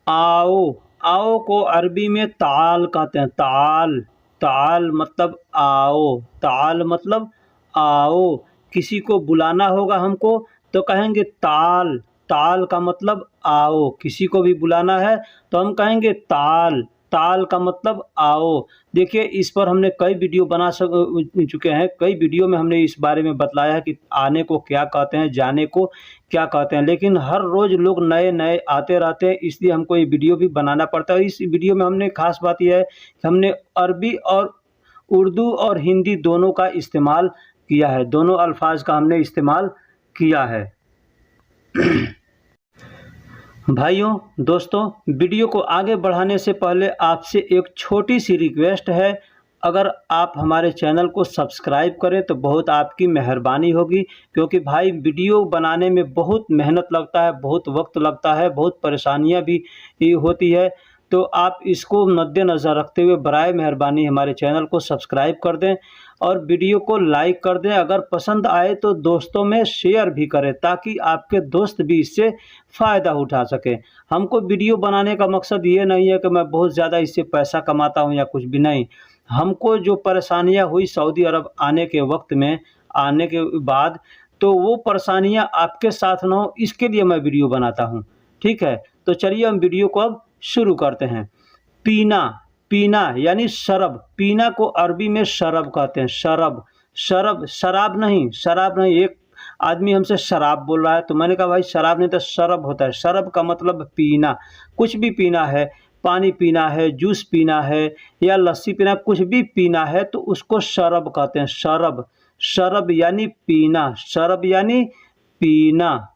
आओ, आओ को अरबी में ताल कहते हैं। ताल, ताल मतलब आओ, ताल मतलब आओ। किसी को बुलाना होगा हमको तो कहेंगे ताल, ताल का मतलब आओ। किसी को भी बुलाना है तो हम कहेंगे ताल, ताल का मतलब आओ। देखिए इस पर हमने कई वीडियो बना चुके हैं। कई वीडियो में हमने इस बारे में बतलाया है कि आने को क्या कहते हैं, जाने को क्या कहते हैं। लेकिन हर रोज़ लोग नए नए आते रहते हैं, इसलिए हमको ये वीडियो भी बनाना पड़ता है। इस वीडियो में हमने खास बात यह है कि हमने अरबी और उर्दू और हिंदी दोनों का इस्तेमाल किया है। दोनों अल्फाज का हमने इस्तेमाल किया है। भाइयों दोस्तों, वीडियो को आगे बढ़ाने से पहले आपसे एक छोटी सी रिक्वेस्ट है। अगर आप हमारे चैनल को सब्सक्राइब करें तो बहुत आपकी मेहरबानी होगी, क्योंकि भाई वीडियो बनाने में बहुत मेहनत लगता है, बहुत वक्त लगता है, बहुत परेशानियां भी होती है। तो आप इसको मद्देनज़र रखते हुए बराए मेहरबानी हमारे चैनल को सब्सक्राइब कर दें और वीडियो को लाइक कर दें। अगर पसंद आए तो दोस्तों में शेयर भी करें, ताकि आपके दोस्त भी इससे फ़ायदा उठा सकें। हमको वीडियो बनाने का मकसद ये नहीं है कि मैं बहुत ज़्यादा इससे पैसा कमाता हूँ या कुछ भी नहीं। हमको जो परेशानियाँ हुई सऊदी अरब आने के वक्त में, आने के बाद, तो वो परेशानियाँ आपके साथ ना हो, इसके लिए मैं वीडियो बनाता हूँ। ठीक है, तो चलिए हम वीडियो को अब शुरू करते हैं। पीना, पीना यानी शरब। पीना को अरबी में शरब कहते हैं। शरब, शरब, शराब नहीं, शराब नहीं। एक आदमी हमसे शराब बोल रहा है तो मैंने कहा भाई शराब नहीं तो शरब होता है। शरब का मतलब पीना, कुछ भी पीना है, पानी पीना है, जूस पीना है या लस्सी पीना, कुछ भी पीना है तो उसको शरब कहते हैं। शरब, शरब यानी पीना, शरब यानी पीना।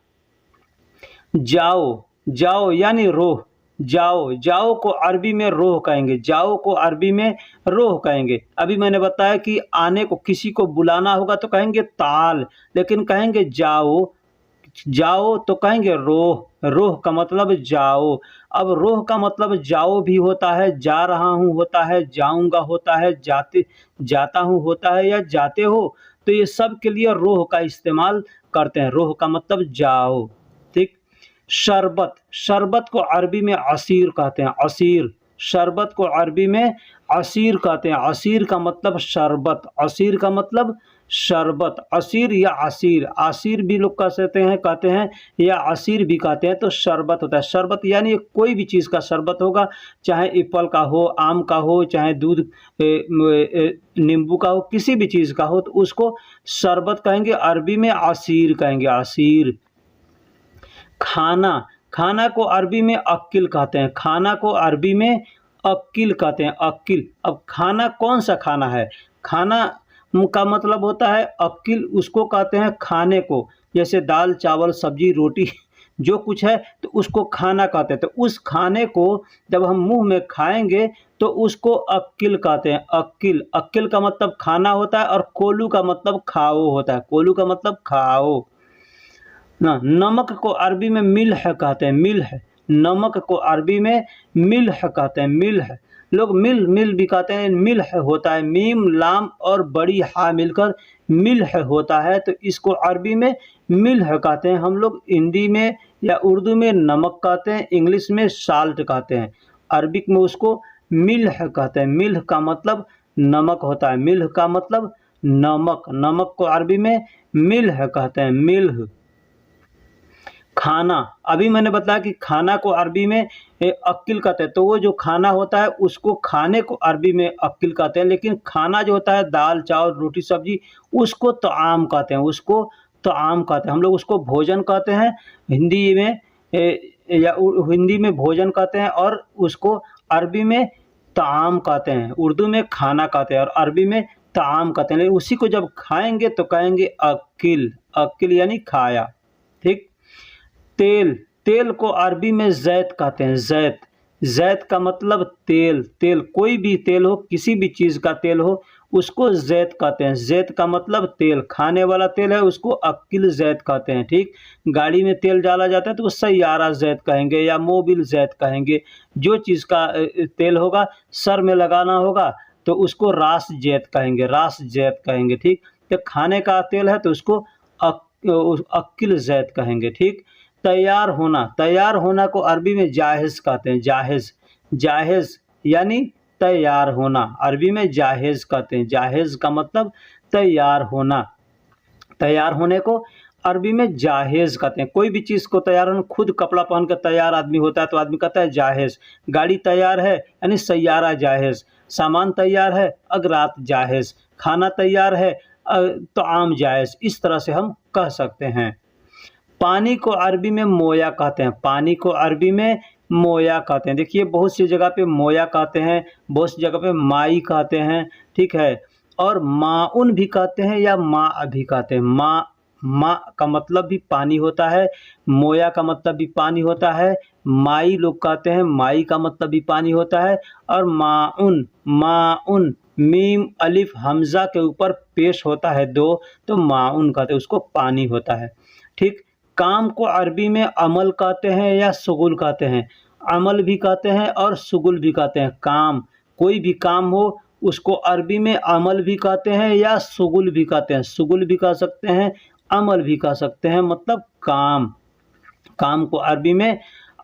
जाओ, जाओ यानी रोह। जाओ, जाओ को अरबी में रोह कहेंगे। जाओ को अरबी में रोह कहेंगे। अभी मैंने बताया कि आने को, किसी को बुलाना होगा तो कहेंगे ताल, लेकिन कहेंगे जाओ, जाओ तो कहेंगे रोह। रोह का मतलब जाओ। अब रोह का मतलब जाओ भी होता है, जा रहा हूँ होता है, जाऊंगा होता है, जाते जाता हूँ होता है, या जाते हो, तो ये सब के लिए रोह का इस्तेमाल करते हैं। रोह का मतलब जाओ। ठीक। शरबत, शरबत को अरबी में असीर कहते हैं। असीर, शरबत को अरबी में असीर कहते हैं। असीर का मतलब शरबत, असीर का मतलब शरबत। असीर या असीर, असीर भी लोग कहते हैं या असीर भी कहते हैं। तो शरबत होता है। शरबत यानी कोई भी चीज़ का शरबत होगा, चाहे एप्पल का हो, आम का हो, चाहे दूध नींबू का हो, किसी भी चीज़ का हो तो उसको शरबत कहेंगे। अरबी में असीर कहेंगे, असीर। खाना, खाना को अरबी में अक्किल कहते हैं। खाना को अरबी में अक्किल कहते हैं। अक्किल। अब खाना कौन सा खाना है? खाना का मतलब होता है अक्किल, उसको कहते हैं खाने को। जैसे दाल, चावल, सब्जी, रोटी जो कुछ है तो उसको खाना कहते हैं। तो उस खाने को जब हम मुंह में खाएंगे तो उसको अक्किल कहते हैं। अक्किल, अक्किल का मतलब खाना होता है और कोलू का मतलब खाओ होता है। कोलू का मतलब खाओ ना। नमक को अरबी में मिल्ह कहते हैं। मिल्ह, नमक को अरबी में मिल्ह कहते हैं। मिल्ह, लोग मिल मिल भी कहते हैं। मिल्ह होता है, मीम लाम और बड़ी हा मिलकर मिल्ह होता है, तो इसको अरबी में मिल्ह कहते हैं। हम लोग हिंदी में या उर्दू में नमक कहते हैं, इंग्लिश में साल्ट कहते हैं, अरबिक में उसको मिल्ह कहते हैं। मिल्ह का मतलब नमक होता है। मिल्ह का मतलब नमक, नमक को अरबी में मिल्ह कहते हैं। मिल्ह। खाना, अभी मैंने बताया कि खाना को अरबी में अक्किल कहते हैं, तो वो जो खाना होता है उसको खाने को अरबी में अक्किल कहते हैं। लेकिन खाना जो होता है दाल, चावल, रोटी, सब्जी, उसको तआम कहते हैं। उसको तआम कहते हैं। हम लोग उसको भोजन कहते हैं हिंदी में, हिंदी में भोजन कहते हैं, और उसको अरबी में तआम कहते हैं। उर्दू में खाना कहते हैं और अरबी में तआम कहते हैं। लेकिन उसी को जब खाएंगे तो कहेंगे अक्किल। अक्किल यानी खाया। ठीक। तेल, तेल को अरबी में जैत कहते हैं। जैत, जैत का मतलब तेल। तेल, कोई भी तेल हो, किसी भी चीज़ का तेल हो, उसको जैत कहते हैं। जैत का मतलब तेल, खाने वाला तेल है उसको अक्किल जैत कहते हैं। ठीक। गाड़ी में तेल डाला जाता है तो वो सैयारा जैत कहेंगे या मोबिल जैत कहेंगे। जो चीज़ का तेल होगा, सर में लगाना होगा तो उसको रास जैत कहेंगे, रास जैत कहेंगे। ठीक। तो खाने का तेल है तो उसको अक्किल जैत कहेंगे। ठीक। तैयार होना, तैयार होना को अरबी में जाहिज़ कहते हैं। जाहिज़, जाहिज़ यानी तैयार होना, अरबी में जाहिज़ कहते हैं। जाहिज़ का मतलब तैयार होना। तैयार होने को अरबी में जाहिज़ कहते हैं। कोई भी चीज़ को तैयार होना, खुद कपड़ा पहन कर तैयार आदमी होता है तो आदमी कहता है जाहिज़। गाड़ी तैयार है यानी सैयारा जाहिज़। सामान तैयार है, अगरात जाहिज़। खाना तैयार है, तो आम जाहिज़। इस तरह से हम कह सकते हैं। पानी को अरबी में मोया कहते हैं। पानी को अरबी में मोया कहते हैं। देखिए बहुत सी जगह पे मोया कहते हैं, बहुत सी जगह पे माई कहते हैं। ठीक है। और माउन भी कहते हैं या माँ भी कहते हैं। माँ, माँ का मतलब भी पानी होता है, मोया का मतलब भी पानी होता है, माई लोग कहते हैं, माई का मतलब भी पानी होता है, और माउन, माउन मीम अलिफ हमज़ा के ऊपर पेश होता है दो, तो माउन कहते हैं, उसको पानी होता है। ठीक, काम को अरबी में अमल कहते हैं या शुगुल कहते हैं। अमल भी कहते हैं और शुगुल भी कहते हैं। काम, कोई भी काम हो उसको अरबी में अमल भी कहते हैं या शुगुल भी कहते हैं। शुगुल भी कह सकते हैं, अमल भी कह सकते हैं, मतलब काम। काम को अरबी में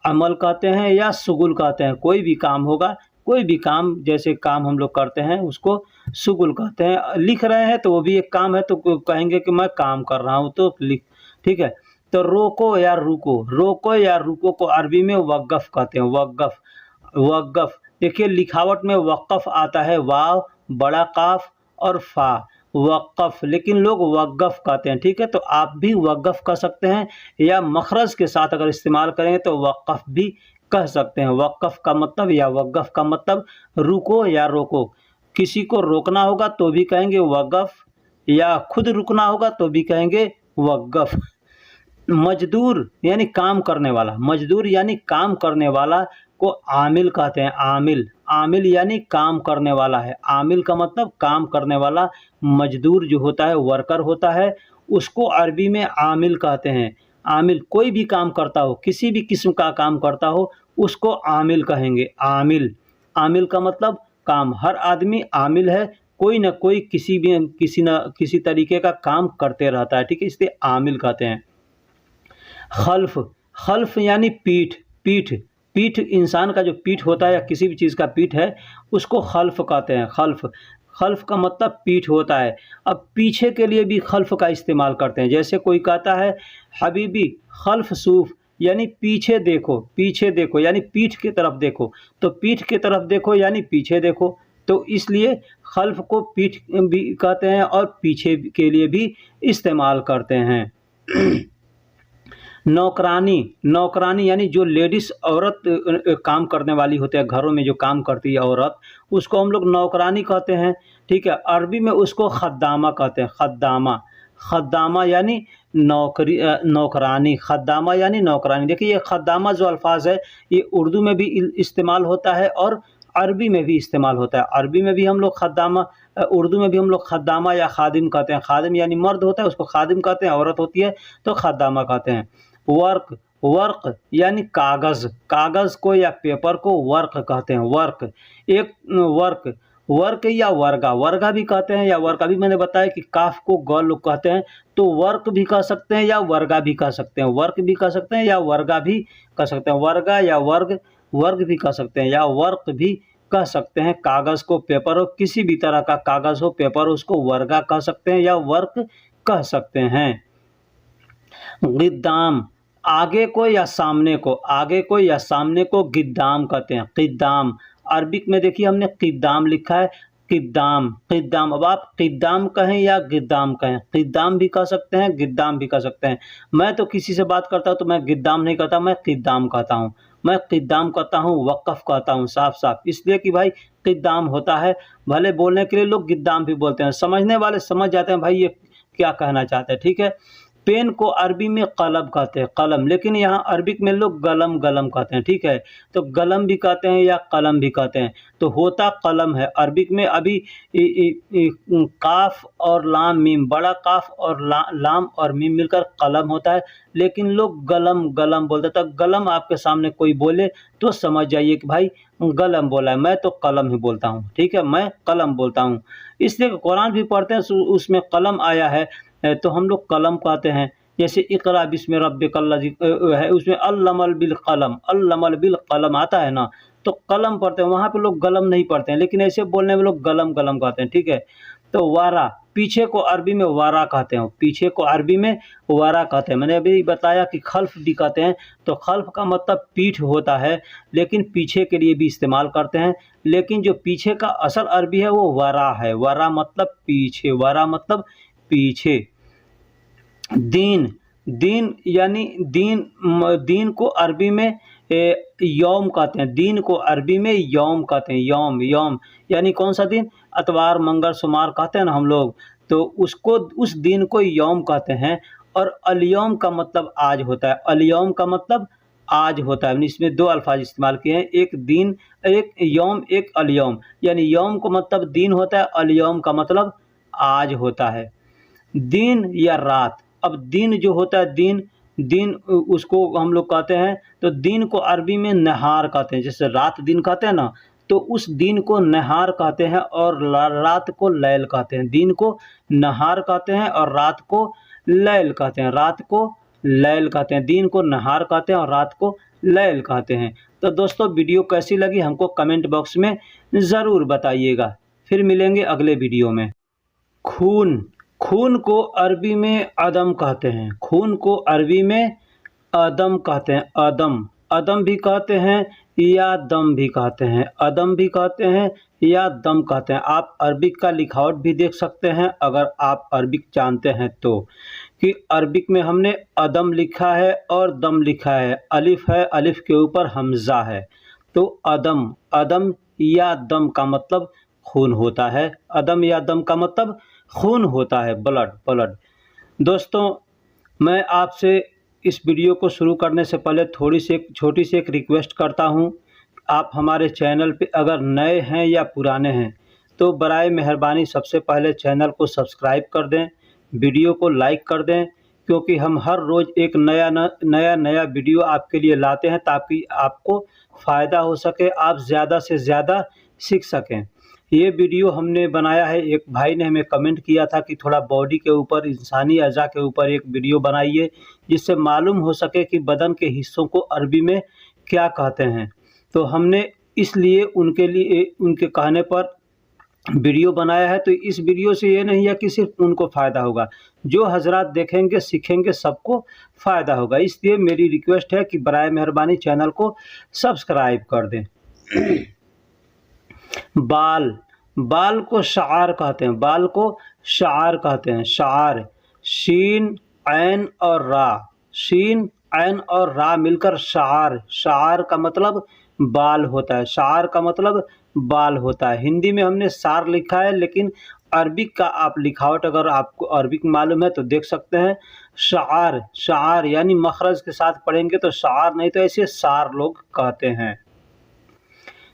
अमल कहते हैं या शुगुल कहते हैं। कोई भी काम होगा, कोई भी काम, जैसे काम हम लोग करते हैं उसको शुगुल कहते हैं। लिख रहे हैं तो वो भी एक काम है, तो कहेंगे कि मैं काम कर रहा हूँ, तो लिख। ठीक है, तो रोको या रुको, रोको या रुको को अरबी में वक़्फ़ कहते हैं। वक़्फ़, वक़्फ़ देखिए लिखावट में वक़्फ़ आता है, वाव, बड़ा काफ और फा, वक़्फ़, लेकिन लोग वक़्फ़ कहते हैं। ठीक है, तो आप भी वक़्फ़ कह सकते हैं, या मखरज के साथ अगर इस्तेमाल करें तो वक़्फ़ भी कह सकते हैं। वक़्फ़ का मतलब या वक़्फ़ का मतलब रुको या रोको। किसी को रोकना होगा तो भी कहेंगे वक़्फ़, या खुद रुकना होगा तो भी कहेंगे वक़्फ़। मजदूर यानी काम करने वाला, मजदूर यानी काम करने वाला को आमिल कहते हैं। आमिल, आमिल यानी काम करने वाला है। आमिल का मतलब काम करने वाला। मजदूर जो होता है, वर्कर होता है, उसको अरबी में आमिल कहते हैं। आमिल, कोई भी काम करता हो, किसी भी किस्म का काम करता हो, उसको आमिल कहेंगे। आमिल, आमिल का मतलब काम। हर आदमी आमिल है, कोई न कोई किसी तरीके का काम करते रहता है। ठीक है, इसलिए आमिल कहते हैं। खल्फ, खल्फ यानी पीठ, पीठ, पीठ इंसान का जो पीठ होता है या किसी भी चीज़ का पीठ है, उसको खल्फ कहते हैं। खल्फ, खल्फ का मतलब पीठ होता है। अब पीछे के लिए भी खल्फ का इस्तेमाल करते हैं। जैसे कोई कहता है हबीबी खल्फ सूफ, यानी पीछे देखो, पीछे देखो यानी पीठ की तरफ देखो, तो पीठ की तरफ देखो यानी पीछे देखो। तो इसलिए खल्फ को पीठ भी कहते हैं और पीछे के लिए भी इस्तेमाल करते हैं। नौकरानी, नौकरानी यानी जो लेडीज़ औरत काम करने वाली होती है, घरों में जो काम करती है औरत, उसको हम लोग नौकरानी कहते हैं। ठीक है, अरबी में उसको खद्दामा कहते हैं। खद्दामा, खद्दामा यानी नौकरानी, खद्दामा यानी नौकरानी। देखिए ये खद्दामा जो अल्फाज है, ये उर्दू में भी इस्तेमाल होता है और अरबी में भी इस्तेमाल होता है। अरबी में भी हम लोग खद्दामा, उर्दू में भी हम लोग खद्दामा या खादिम कहते हैं। खादिम यानी मर्द होता है, उसको खादिम कहते हैं। औरत होती है तो खद्दामा कहते हैं। वर्क, वर्क यानी कागज़, कागज़ को या पेपर को वर्क कहते हैं। वर्क, एक वर्क, वर्क या वर्गा, वर्गा भी कहते हैं, या वर्गा भी मैंने बताया कि काफ को ग लोग कहते हैं, तो वर्क भी कह सकते हैं या वर्गा भी कह सकते हैं। वर्क भी कह सकते हैं या वर्गा भी कह सकते हैं। वर्गा या वर्ग, वर्ग भी कह सकते हैं या वर्क भी कह सकते हैं। कागज़ को, पेपर हो, किसी भी तरह का कागज़ हो, पेपर हो, उसको वर्गा कह सकते हैं या वर्क कह सकते हैं। गिद्दाम, आगे को या सामने को, आगे को या सामने को गिद्दाम कहते हैं। गिद्दाम, अरबिक में देखिए हमने गिद्दाम लिखा है, गिद्दाम, गिद्दाम। अब आप गिद्दाम कहें या गिद्दाम कहें, गिद्दाम भी कह सकते हैं, गिद्दाम भी कह सकते हैं। मैं तो किसी से बात करता हूँ तो मैं गिद्दाम नहीं कहता, मैं गिद्दाम कहता हूँ। मैं गिद्दाम कहता हूँ, वक़्फ़ कहता हूँ, साफ साफ, इसलिए कि भाई गिद्दाम होता है। भले बोलने के लिए लोग गिद्दाम भी बोलते हैं, समझने वाले समझ जाते हैं भाई ये क्या कहना चाहते हैं। ठीक है, पेन को अरबी में कलम कहते हैं, कलम, लेकिन यहाँ अरबिक में लोग गलम, गलम कहते हैं। ठीक है, तो गलम भी कहते हैं या कलम भी कहते हैं, तो होता कलम है अरबिक में। अभी काफ और लाम मीम, बड़ा काफ और लाम और मीम मिलकर कलम होता है, लेकिन लोग गलम, गलम बोलते हैं। तो गलम आपके सामने कोई बोले तो समझ जाइए कि भाई गलम बोला है, मैं तो कलम ही बोलता हूँ। ठीक है, मैं कलम बोलता हूँ। इसलिए कुरान भी पढ़ते हैं, उसमें कलम आया है तो हम लोग कलम कहते हैं। जैसे इक़रा बिस्मि रब्बिकल्लज़ी है, उसमें अल्लमल बिल कलम, अल्लमल बिल कलम आता है ना, तो कलम पढ़ते हैं, वहाँ पे लोग गलम नहीं पढ़ते हैं, लेकिन ऐसे बोलने में लोग गलम, गलम कहते हैं। ठीक है, तो वारा, पीछे को अरबी में वारा कहते हैं, पीछे को अरबी में वारा कहते हैं। मैंने अभी बताया कि खल्फ भी कहते हैं, तो खल्फ का मतलब पीठ होता है, लेकिन पीछे के लिए भी इस्तेमाल करते हैं, लेकिन जो पीछे का असल अरबी है वो वारा है। वारा मतलब पीछे, वारा मतलब पीछे। दीन, दीन यानी दीन को अरबी में यौम कहते हैं। दीन को अरबी में यौम कहते हैं। यौम, यौम यानी कौन सा दिन? अतवार, मंगल, सोमवार कहते हैं ना हम लोग, तो उसको, उस दिन को यौम कहते हैं। और अलयौम का मतलब आज होता है। अलयौम का मतलब आज होता है। इसमें दो अल्फाज इस्तेमाल किए हैं, एक दिन, एक यौम, एक अलयौम। यानी यौम को मतलब दिन होता है, अलयौम का मतलब आज होता है। दिन या रात, अब दिन जो होता है, दिन दिन उसको हम लोग कहते हैं, तो दिन को अरबी में नहार कहते हैं। जैसे रात दिन कहते हैं ना, तो उस दिन को नहार कहते हैं और रात को लैल कहते हैं। दिन को नहार कहते हैं और रात को लैल कहते हैं। रात को लैल कहते हैं, दिन को नहार कहते हैं और रात को लैल कहते हैं। तो दोस्तों, वीडियो कैसी लगी हमको कमेंट बॉक्स में ज़रूर बताइएगा। फिर मिलेंगे अगले वीडियो में। खून, खून को अरबी में अदम कहते हैं। खून को अरबी में अदम कहते हैं। अदम, अदम भी कहते हैं या दम भी कहते हैं। अदम भी कहते हैं या दम कहते हैं। आप अरबिक का लिखावट भी देख सकते हैं अगर आप अरबिक जानते हैं तो, कि अरबिक में हमने अदम लिखा है और दम लिखा है। अलिफ है, अलिफ के ऊपर हमज़ा है। तो अदम, अदम या दम का मतलब खून होता है। अदम या दम का मतलब खून होता है, ब्लड, ब्लड। दोस्तों, मैं आपसे इस वीडियो को शुरू करने से पहले छोटी सी एक रिक्वेस्ट करता हूं। आप हमारे चैनल पे अगर नए हैं या पुराने हैं तो बराए मेहरबानी सबसे पहले चैनल को सब्सक्राइब कर दें, वीडियो को लाइक कर दें, क्योंकि हम हर रोज़ एक नया वीडियो आपके लिए लाते हैं ताकि आपको फ़ायदा हो सके, आप ज़्यादा से ज़्यादा सीख सकें। ये वीडियो हमने बनाया है, एक भाई ने हमें कमेंट किया था कि थोड़ा बॉडी के ऊपर, इंसानी अज़ा के ऊपर एक वीडियो बनाइए, जिससे मालूम हो सके कि बदन के हिस्सों को अरबी में क्या कहते हैं। तो हमने इसलिए उनके कहने पर वीडियो बनाया है। तो इस वीडियो से ये नहीं है कि सिर्फ उनको फ़ायदा होगा, जो हजरात देखेंगे सीखेंगे सबको फ़ायदा होगा। इसलिए मेरी रिक्वेस्ट है कि बराए मेहरबानी चैनल को सब्सक्राइब कर दें। बाल, बाल को शार कहते हैं। बाल को शार कहते हैं। शार, शीन, ऐन और रा, शीन, ऐन और रा मिलकर शार, शार का मतलब बाल होता है। शार का मतलब बाल होता है। हिंदी में हमने सार लिखा है, लेकिन अरबिक का आप लिखावट अगर आपको अरबिक मालूम है तो देख सकते हैं। शार, शार यानी मखरज के साथ पढ़ेंगे तो शार, नहीं तो ऐसे सार लोग कहते हैं।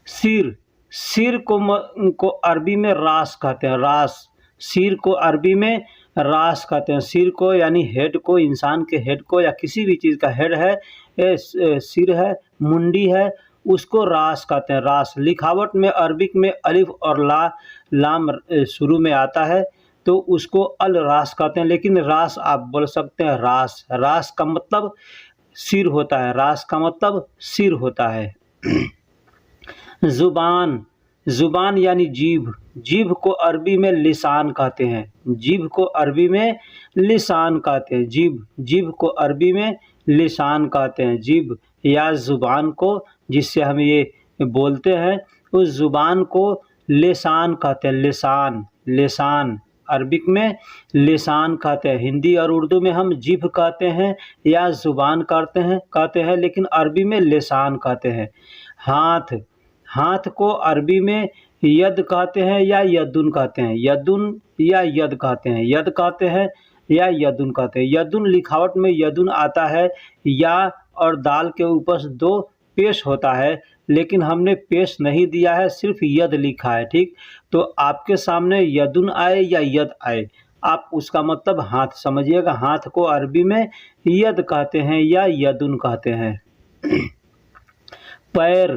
सिर, सिर को अरबी में रास कहते हैं। रास, सिर को अरबी में रास कहते हैं। सिर को यानी हेड को, इंसान के हेड को या किसी भी चीज़ का हेड है, सिर है, मुंडी है, उसको रास कहते हैं। रास लिखावट में अरबिक में अलिफ और लाम शुरू में आता है तो उसको अल रास कहते हैं, लेकिन रास आप बोल सकते हैं रास। रास का मतलब सिर होता है। रास का मतलब सिर होता है। ज़ुबान, ज़ुबान यानी जीभ, जीभ को अरबी में लिसान कहते हैं। जीभ को अरबी में लिसान कहते हैं। जीभ, जीभ को अरबी में लिसान कहते हैं। जीभ या ज़ुबान को, जिससे हम ये बोलते हैं, उस ज़ुबान को लिसान कहते हैं। लिसान, लिसान अरबिक में लिसान कहते हैं। हिंदी और उर्दू में हम जीभ कहते हैं या ज़ुबान कहते हैं, लेकिन अरबी में लिसान कहते हैं। हाथ, हाथ को अरबी में यद कहते हैं या यदुन कहते हैं। यदुन या यद कहते हैं। यद कहते हैं या यदुन कहते हैं। यदुन लिखावट में यदुन आता है, या और दाल के ऊपर दो पेश होता है, लेकिन हमने पेश नहीं दिया है, सिर्फ यद लिखा है। ठीक, तो आपके सामने यदुन आए या यद आए, आप उसका मतलब हाथ समझिएगा। हाथ को अरबी में यद कहते हैं या यदुन कहते हैं। पैर,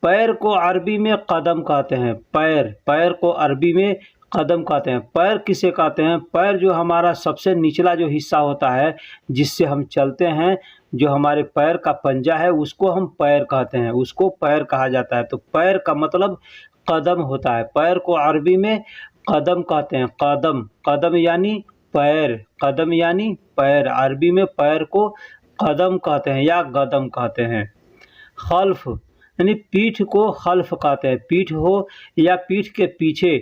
पैर को अरबी में कदम कहते हैं। पैर, पैर को अरबी में कदम कहते हैं। पैर किसे कहते हैं? पैर जो हमारा सबसे निचला जो हिस्सा होता है, जिससे हम चलते हैं, जो हमारे पैर का पंजा है, उसको हम पैर कहते हैं, उसको पैर कहा जाता है। तो पैर का मतलब कदम होता है। पैर को अरबी में कदम कहते हैं। कदम, कदम यानी पैर, कदम यानी पैर। अरबी में पैर को कदम कहते हैं या गदम कहते हैं। खल्फ यानी पीठ को खल्फ कहते हैं। पीठ हो या पीठ के पीछे,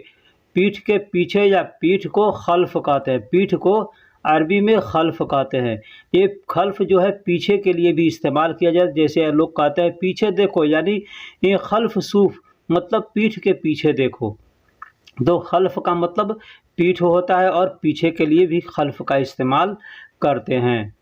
पीठ के पीछे या पीठ को खल्फ कहते हैं। पीठ को अरबी में खल्फ कहते हैं। ये खल्फ जो है पीछे के लिए भी इस्तेमाल किया जाए, जैसे लोग कहते हैं पीछे देखो, यानी ये खल्फ सूफ मतलब पीठ के पीछे देखो। तो खल्फ का मतलब पीठ होता है और पीछे के लिए भी खल्फ का इस्तेमाल करते हैं।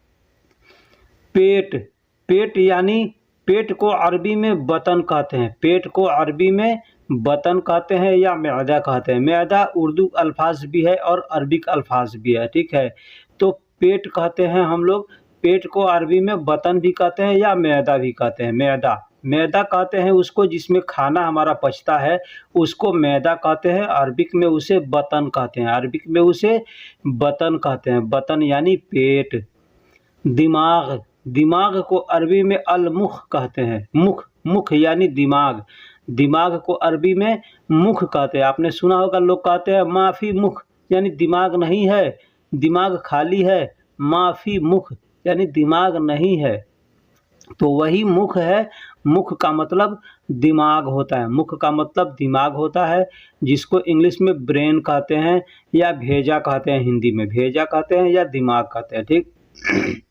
पेट, पेट यानी पेट को अरबी में बतन कहते हैं, पेट को अरबी में बतन कहते हैं या मैदा कहते हैं। मैदा उर्दू अल्फाज भी है और अरबिक अल्फाज भी है, ठीक है। तो पेट कहते हैं हम लोग, पेट को अरबी में बतन भी कहते हैं या मैदा भी कहते हैं। मैदा मैदा कहते हैं उसको जिसमें खाना हमारा पचता है, उसको मैदा कहते हैं। अरबिक में उसे बतन कहते हैं, अरबिक में उसे बतन कहते हैं। बतन यानी पेट। दिमाग दिमाग को अरबी में अल-मुख कहते हैं। मुख मुख यानी दिमाग, दिमाग को अरबी में मुख कहते हैं। आपने सुना होगा लोग कहते हैं माफ़ी मुख, यानी दिमाग नहीं है, दिमाग खाली है। माफ़ी मुख यानी दिमाग नहीं है, तो वही मुख है। मुख का मतलब दिमाग होता है, मुख का मतलब दिमाग होता है, जिसको इंग्लिश में ब्रेन कहते हैं या भेजा कहते हैं, हिंदी में भेजा कहते हैं या दिमाग कहते हैं, ठीक।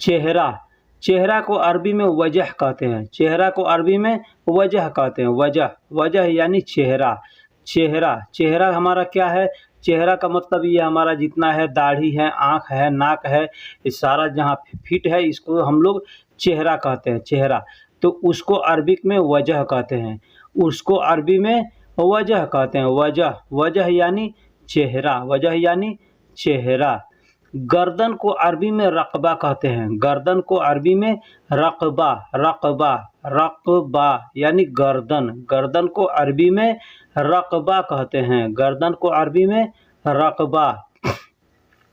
चेहरा चेहरा को अरबी में वजह कहते हैं, चेहरा को अरबी में वजह कहते हैं। वजह वजह यानी चेहरा। चेहरा चेहरा हमारा क्या है? चेहरा का मतलब ये हमारा जितना है, दाढ़ी है, आँख है, नाक है, ये सारा जहाँ फिट है, इसको हम लोग चेहरा कहते हैं, चेहरा। तो उसको अरबिक में वजह कहते हैं, उसको अरबी में वजह कहते हैं। वजह वजह यानी चेहरा, वजह यानी चेहरा। गर्दन को अरबी में रक़बा कहते हैं, गर्दन को अरबी में रक़बा रक़बा रक़बा यानी गर्दन, गर्दन को अरबी में रक़बा कहते हैं, गर्दन को अरबी में रक़बा।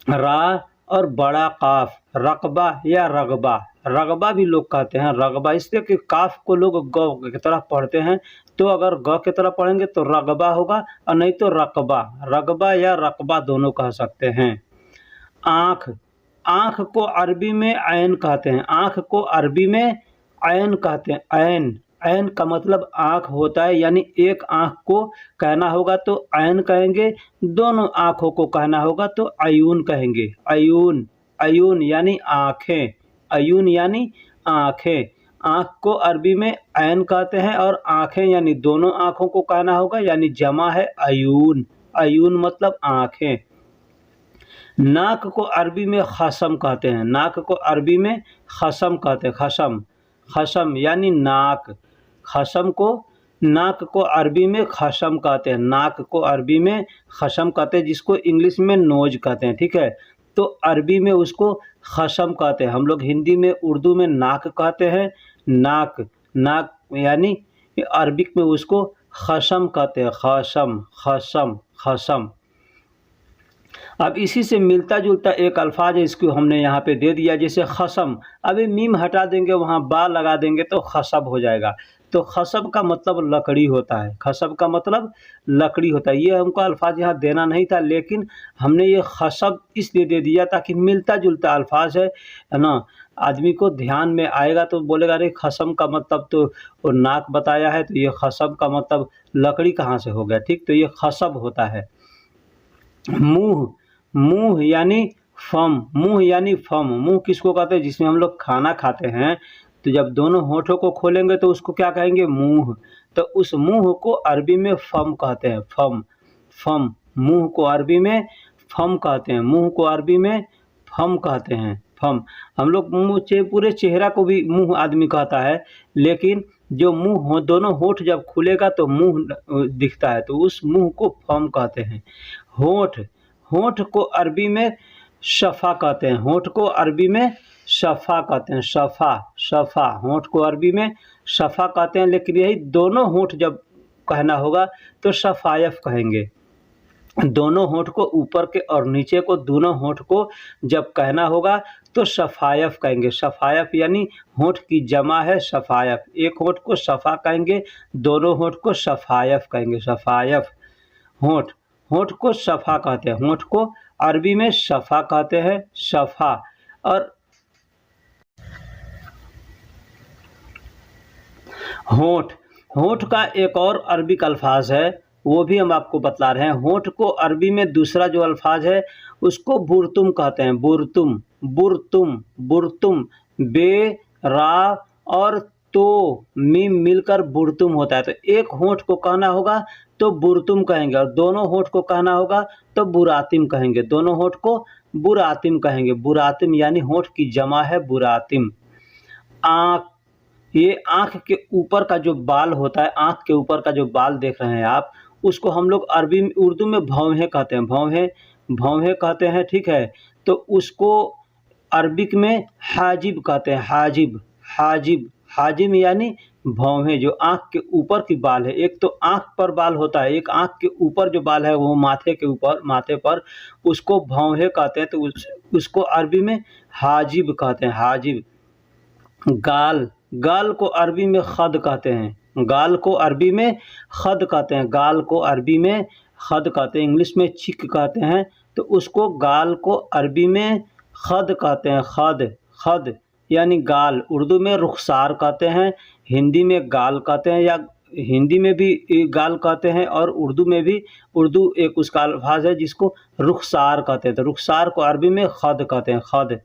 रा और बड़ा काफ, रक़बा या रग़बा, रग़बा भी लोग कहते हैं रग़बा, इसलिए कि काफ को लोग ग की तरह पढ़ते हैं, तो अगर ग की तरह पढ़ेंगे तो रग़बा होगा और नहीं तो रक़बा, रग़बा या रक़बा दोनों कह सकते हैं। आँख आँख को अरबी में ऐन कहते हैं, आँख को अरबी में ऐन कहते हैं। ऐन ऐन का मतलब आँख होता है, यानी एक आँख को कहना होगा तो ऐन कहेंगे, दोनों आँखों को कहना होगा तो अयून कहेंगे। अयून अयून यानी आँखें, अयून यानी आँखें। आँख को अरबी में ऐन कहते हैं और आँखें यानी दोनों आँखों को कहना होगा, यानी जमा है अयून, अयून मतलब आँखें। नाक को अरबी में खसम कहते हैं, नाक को अरबी में खसम कहते हैं, खसम खसम यानी नाक। खसम को नाक को अरबी में खसम कहते हैं, नाक को अरबी में खसम कहते हैं, जिसको इंग्लिश में नोज कहते हैं, ठीक है। तो अरबी में उसको खसम कहते हैं, हम लोग हिंदी में उर्दू में नाक कहते हैं। नाक नाक यानी अरबिक में उसको खसम कहते हैं, खसम खसम खसम। अब इसी से मिलता जुलता एक अल्फाज है, इसको हमने यहाँ पे दे दिया, जैसे खसम। अभी मीम हटा देंगे, वहाँ बा लगा देंगे तो खसब हो जाएगा। तो खसब का मतलब लकड़ी होता है, खसब का मतलब लकड़ी होता है। ये हमको अल्फाज यहाँ देना नहीं था, लेकिन हमने ये खसब इसलिए दे दिया ताकि मिलता जुलता अल्फाज है ना, आदमी को ध्यान में आएगा तो बोलेगा अरे खसम का मतलब तो वो नाक बताया है, तो ये खसब का मतलब लकड़ी कहाँ से हो गया, ठीक। तो ये खसब होता है। मुँह मुँह यानी फम, मुँह यानी फम। मुँह किसको कहते हैं? जिसमें हम लोग खाना खाते हैं, तो जब दोनों होठों को खोलेंगे तो उसको क्या कहेंगे? मुँह। तो उस मुँह को अरबी में फम कहते हैं, फम फम। मुँह को अरबी में फम कहते हैं, मुँह को अरबी में फम कहते हैं, फम। हम लोग मुँह पूरे चेहरा को भी मुँह आदमी कहता है, लेकिन जो मुँह हो, दोनों होठ जब खुलेगा तो मुँह दिखता है, तो उस मुँह को फम कहते हैं। होठ होठ को अरबी में शफ़ा कहते हैं, होठ को अरबी में शफ़ा कहते हैं, शफ़ा शफ़ा। होठ को अरबी में शफ़ा कहते हैं, लेकिन यही दोनों होठ जब कहना होगा तो शफ़ायफ़ कहेंगे। दोनों होठ को, ऊपर के और नीचे को, दोनों होठ को जब कहना होगा तो शफ़ायफ़ कहेंगे। शफ़ायफ़ यानी होठ की जमा है शफ़ायफ़। एक होठ को शफ़ा कहेंगे, दोनों होठ को शफ़ायफ़ कहेंगे, शफ़ायफ़। होठ होठ को शफ़ा कहते हैं, होठ को अरबी में शफ़ा कहते हैं, शफ़ा। और होठ होठ का एक और अरबिक अल्फाज है, वो भी हम आपको बतला रहे हैं। होठ को अरबी में दूसरा जो अल्फाज है उसको बुरतुम कहते हैं, बुरतुम बुरतुम बुरतुम। बे रा और तो मीम मिलकर बुरतुम होता है। तो एक होठ को कहना होगा तो बुरतुम कहेंगे, और दोनों होठ को कहना होगा तो बुरातिम कहेंगे, दोनों होठ को बुरातिम कहेंगे। बुरातिम यानी होठ की जमा है बुरातिम। आँख, ये आँख के ऊपर का जो बाल होता है, आँख के ऊपर का जो बाल देख रहे हैं आप, उसको हम लोग अरबी में उर्दू में भौहें कहते हैं, भौहें भौहें कहते हैं, ठीक है। तो उसको अरबिक में हाजिब कहते हैं, हाजिब हाजिब हाजिब यानी भौहें, जो आँख के ऊपर की बाल है। एक तो आँख पर बाल होता है, एक आँख के ऊपर जो बाल है वो माथे के ऊपर, माथे पर, उसको भौहें कहते हैं। तो उसको अरबी में हाजिब कहते हैं, हाजिब। गाल, गाल को अरबी में खद कहते हैं, गाल को अरबी में खद कहते हैं, गाल को अरबी में खद कहते हैं, इंग्लिश में चिक कहते हैं। तो उसको गाल को अरबी में खद कहते हैं, खद खद यानी गाल। उर्दू में रुखसार कहते हैं, हिंदी में गाल कहते हैं, या हिंदी में भी गाल कहते हैं और उर्दू में भी, उर्दू एक उसका अल्फाज है जिसको रुखसार कहते हैं। तो रुखसार को अरबी में खद कहते हैं, खद।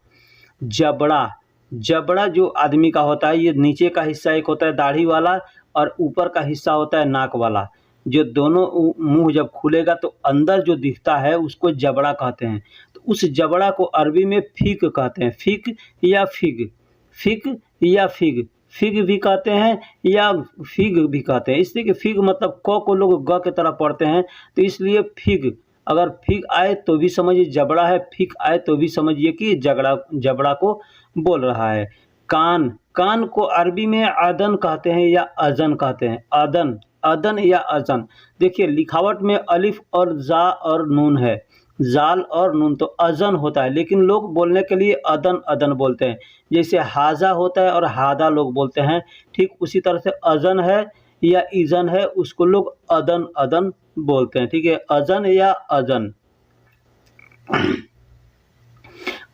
जबड़ा, जबड़ा जो आदमी का होता है, ये नीचे का हिस्सा एक होता है दाढ़ी वाला और ऊपर का हिस्सा होता है नाक वाला। जो दोनों मुंह जब खुलेगा तो अंदर जो दिखता है उसको जबड़ा कहते हैं। तो उस जबड़ा को अरबी में फीक कहते हैं, फीक या फिग, फिक या फिग, फिग भी कहते हैं या फिग भी कहते हैं। इसलिए कि फिग मतलब क को लोग ग की तरह पढ़ते हैं, तो इसलिए फिग। अगर फिग आए तो भी समझिए जबड़ा है, फिक आए तो भी समझिए कि जबड़ा को बोल रहा है। कान, कान को अरबी में अदन कहते हैं या अजन कहते हैं, अदन, अदन या अजन। देखिए लिखावट में अलिफ और जा और नून है, जाल और नून, तो अजन होता है, लेकिन लोग बोलने के लिए अदन अदन बोलते हैं। जैसे हाजा होता है और हादा लोग बोलते हैं, ठीक उसी तरह से अजन है या इजन है, उसको लोग अदन अदन बोलते हैं, ठीक है, अजन या अजन।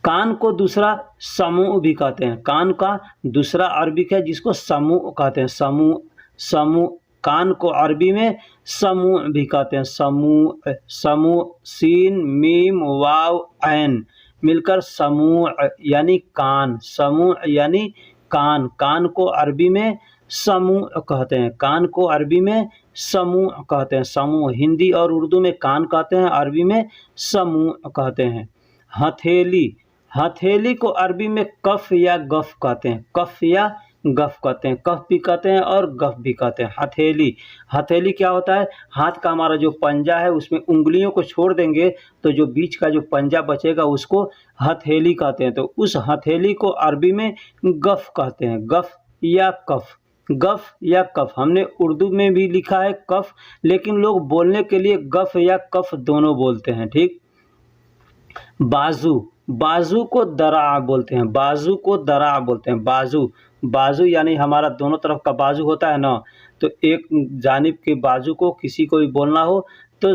कान को दूसरा समूह भी कहते हैं, कान का दूसरा अरबिक है जिसको समूह कहते हैं, समूह, समूह। कान को अरबी में समूह भी कहते हैं, समूह, समूह, सीन मीम वाव ऐन मिलकर समूह यानी कान, समूह यानी कान। कान को अरबी में समूह कहते हैं, कान को अरबी में समूह कहते हैं, समूह। हिंदी और उर्दू में कान कहते हैं, अरबी में समूह कहते हैं। हथेली, हथेली को अरबी में कफ या गफ कहते हैं, कफ या गफ कहते हैं, कफ भी कहते हैं और गफ भी कहते हैं। हथेली, हथेली क्या होता है, हाथ का हमारा जो पंजा है उसमें उंगलियों को छोड़ देंगे तो जो बीच का जो पंजा बचेगा उसको हथेली कहते हैं। तो उस हथेली को अरबी में गफ कहते हैं, गफ या कफ, गफ या कफ। हमने उर्दू में भी लिखा है कफ, लेकिन लोग बोलने के लिए गफ या कफ दोनों बोलते हैं, ठीक। बाजू, बाजू को दरा बोलते हैं, बाजू को दरा बोलते हैं, बाजू, बाजू यानी हमारा दोनों तरफ का बाजू होता है ना, तो एक जानिब के बाजू को किसी को भी बोलना हो तो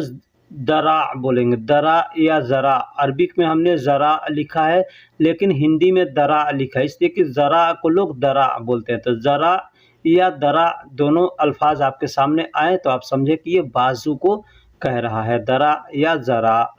दरा बोलेंगे, दरा या ज़रा। अरबिक में हमने ज़रा लिखा है लेकिन हिंदी में दरा लिखा है, इसलिए कि ज़रा को लोग दरा बोलते हैं। तो ज़रा या दरा दोनों अल्फाज आपके सामने आए तो आप समझे कि ये बाजू को कह रहा है, दरा या ज़रा।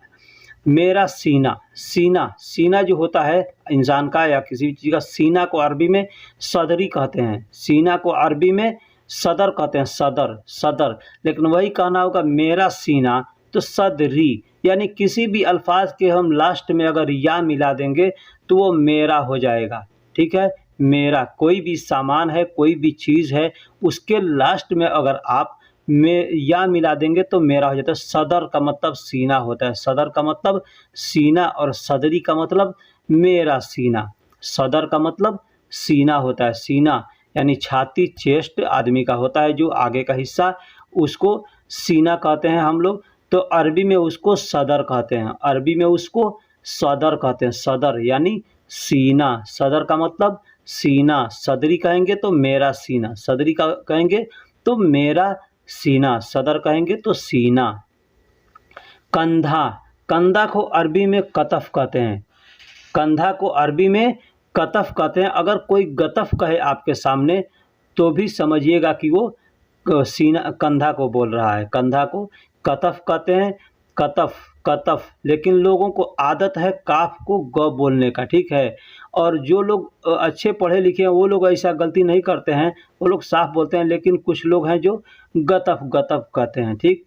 मेरा सीना, सीना, सीना जो होता है इंसान का या किसी भी चीज़ का, सीना को अरबी में सदरी कहते हैं, सीना को अरबी में सदर कहते हैं, सदर, सदर। लेकिन वही कहना होगा मेरा सीना तो सदरी, यानी किसी भी अल्फाज के हम लास्ट में अगर या मिला देंगे तो वो मेरा हो जाएगा, ठीक है। मेरा, कोई भी सामान है, कोई भी चीज़ है, उसके लास्ट में अगर आप में या मिला देंगे तो मेरा हो जाता है। सदर का मतलब सीना होता है, सदर का मतलब सीना और सदरी का मतलब मेरा सीना। सदर का मतलब सीना होता है, सीना यानी छाती, चेस्ट आदमी का होता है जो आगे का हिस्सा, उसको सीना कहते हैं हम लोग। तो अरबी में उसको सदर कहते हैं, अरबी में उसको सदर कहते हैं, सदर यानी सीना। सदर का मतलब सीना, सदरी कहेंगे तो मेरा सीना, सदरी का कहेंगे तो मेरा सीना, सदर कहेंगे तो सीना। कंधा, कंधा को अरबी में कतफ कहते हैं, कंधा को अरबी में कतफ कहते हैं। अगर कोई गतफ कहे आपके सामने तो भी समझिएगा कि वो सीना, कंधा को बोल रहा है, कंधा को कतफ कहते हैं, कतफ, कतफ। लेकिन लोगों को आदत है काफ को ग बोलने का, ठीक है। और जो लोग अच्छे पढ़े लिखे हैं वो लोग ऐसा गलती नहीं करते हैं, वो लोग साफ बोलते हैं, लेकिन कुछ लोग हैं जो गतफ गतफ कहते हैं, ठीक।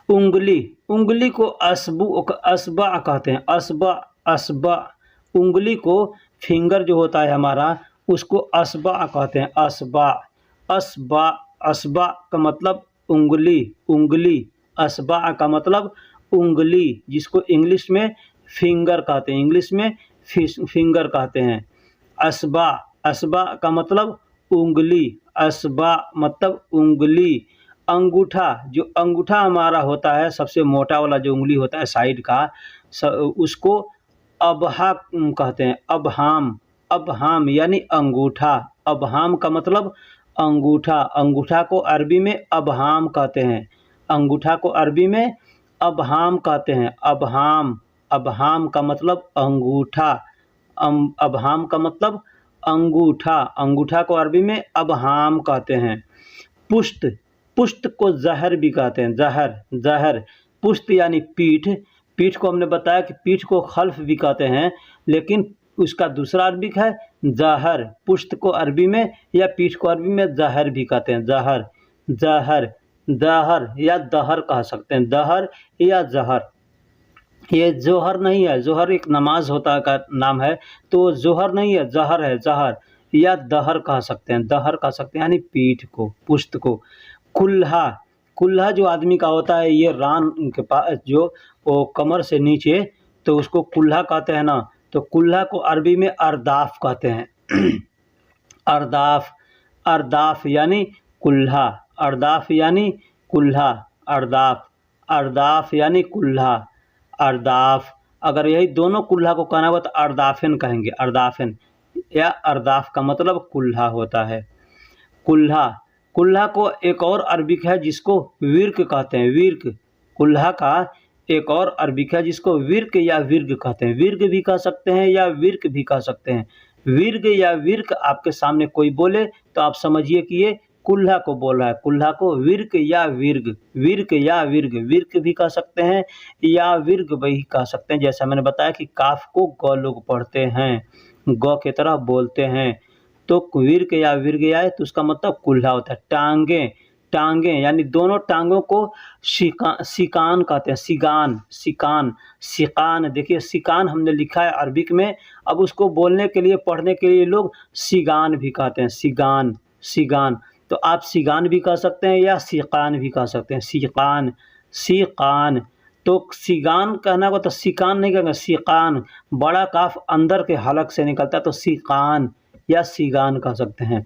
उंगली, उंगली को असबा कहते हैं, असबा, असबा। उंगली को फिंगर जो होता है हमारा उसको असबा कहते हैं। असबा, असबा, असबा का मतलब उंगली, उंगली। असबा का मतलब उंगली, जिसको इंग्लिश में फिंगर कहते हैं, इंग्लिश में फिंगर कहते हैं। असबा, असबा का मतलब उंगली, असबा मतलब उंगली। अंगूठा, जो अंगूठा हमारा होता है सबसे मोटा वाला जो उंगली होता है साइड का, उसको अबहा कहते हैं। अबहाम, अबहाम यानी अंगूठा। अबहाम का मतलब अंगूठा, अंगूठा को अरबी में अबहाम कहते हैं। अंगूठा को अरबी में अबहाम कहते हैं। अबहाम, अबहाम का मतलब अंगूठा। अबहाम का मतलब अंगूठा, अंगूठा को अरबी में अबहाम कहते हैं। पुष्ट, पुष्ट को जहर भी कहते हैं। जहर, जहर। पुष्ट यानी पीठ, पीठ को हमने बताया कि पीठ को खल्फ भी कहते हैं, लेकिन उसका दूसरा अरबी है जहर। पुष्ट को अरबी में या पीठ को अरबी में जहर भी कहते हैं। जहर, जहर, दहर या दहर कह सकते हैं। दहर या जहर। ये जोहर नहीं है, जोहर एक नमाज होता का नाम है, तो जोहर नहीं है, जहर है, जहर या दहर कह सकते हैं। दहर कह सकते हैं यानी पीठ को, पुष्ट को। कुल्हा, कुल्हा जो आदमी का होता है ये रान के पास जो वो कमर से नीचे, तो उसको कुल्हा कहते हैं ना। तो कुल्हा को अरबी में अरदाफ कहते हैं। अरदाफ, अरदाफ यानी कुल्हा, अरदाफ यानी कुल्हा। अरदाफ, अरदाफ यानी कुल्हा, अरदाफ। अगर यही दोनों कुल्हा को कहना होगा तो अरदाफिन कहेंगे। अरदाफिन या अरदाफ का मतलब कुल्हा होता है। कुल्हा, कुल्हा को एक और अरबिक है जिसको विर्क कहते हैं। विर्क, कुल्हा का एक और अरबिक है जिसको विर्क या विर्ग कहते हैं। विर्ग भी कह सकते हैं या विर्क भी कह सकते हैं। विर्ग या विर्क आपके सामने कोई बोले तो आप समझिए कि ये कुल्हा को बोल रहा है। कुल्हा को विर्क या विर्ग, विर्क या विर्ग, विर्क भी कह सकते हैं या विर्ग भी कह सकते हैं। जैसा मैंने बताया कि काफ को ग लोग पढ़ते हैं, ग की तरह बोलते हैं, तो विर्क या विर्ग आए तो उसका मतलब कुल्हा होता है। टांगे, टांगे यानी दोनों टांगों को सिकान कहते हैं। सिगान, सिकान, सिकान। देखिए सिकान हमने लिखा है अरबिक में, अब उसको बोलने के लिए पढ़ने के लिए लोग सिगान भी कहते हैं। सिगान, सिगान। तो आप सिगान भी कह सकते हैं या सिकान भी कह सकते हैं। सिकान, सिकान। तो सिगान कहना होगा तो सिकान नहीं कहेंगे, सिकान। बड़ा काफ अंदर के हलक से निकलता है तो सिकान या सिगान कह सकते हैं।